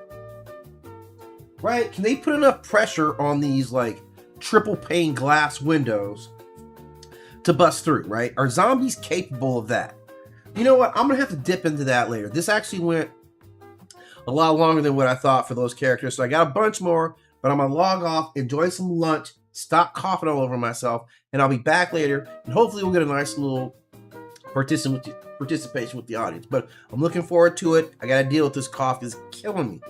Right? Can they put enough pressure on these, like, triple pane glass windows to bust through, right? Are zombies capable of that? You know what? I'm gonna have to dip into that later. This actually went a lot longer than what I thought for those characters, so I got a bunch more, but I'm gonna log off, enjoy some lunch, stop coughing all over myself, and I'll be back later, and hopefully we'll get a nice little participation with the audience. But I'm looking forward to it. I gotta deal with this cough. It's killing me.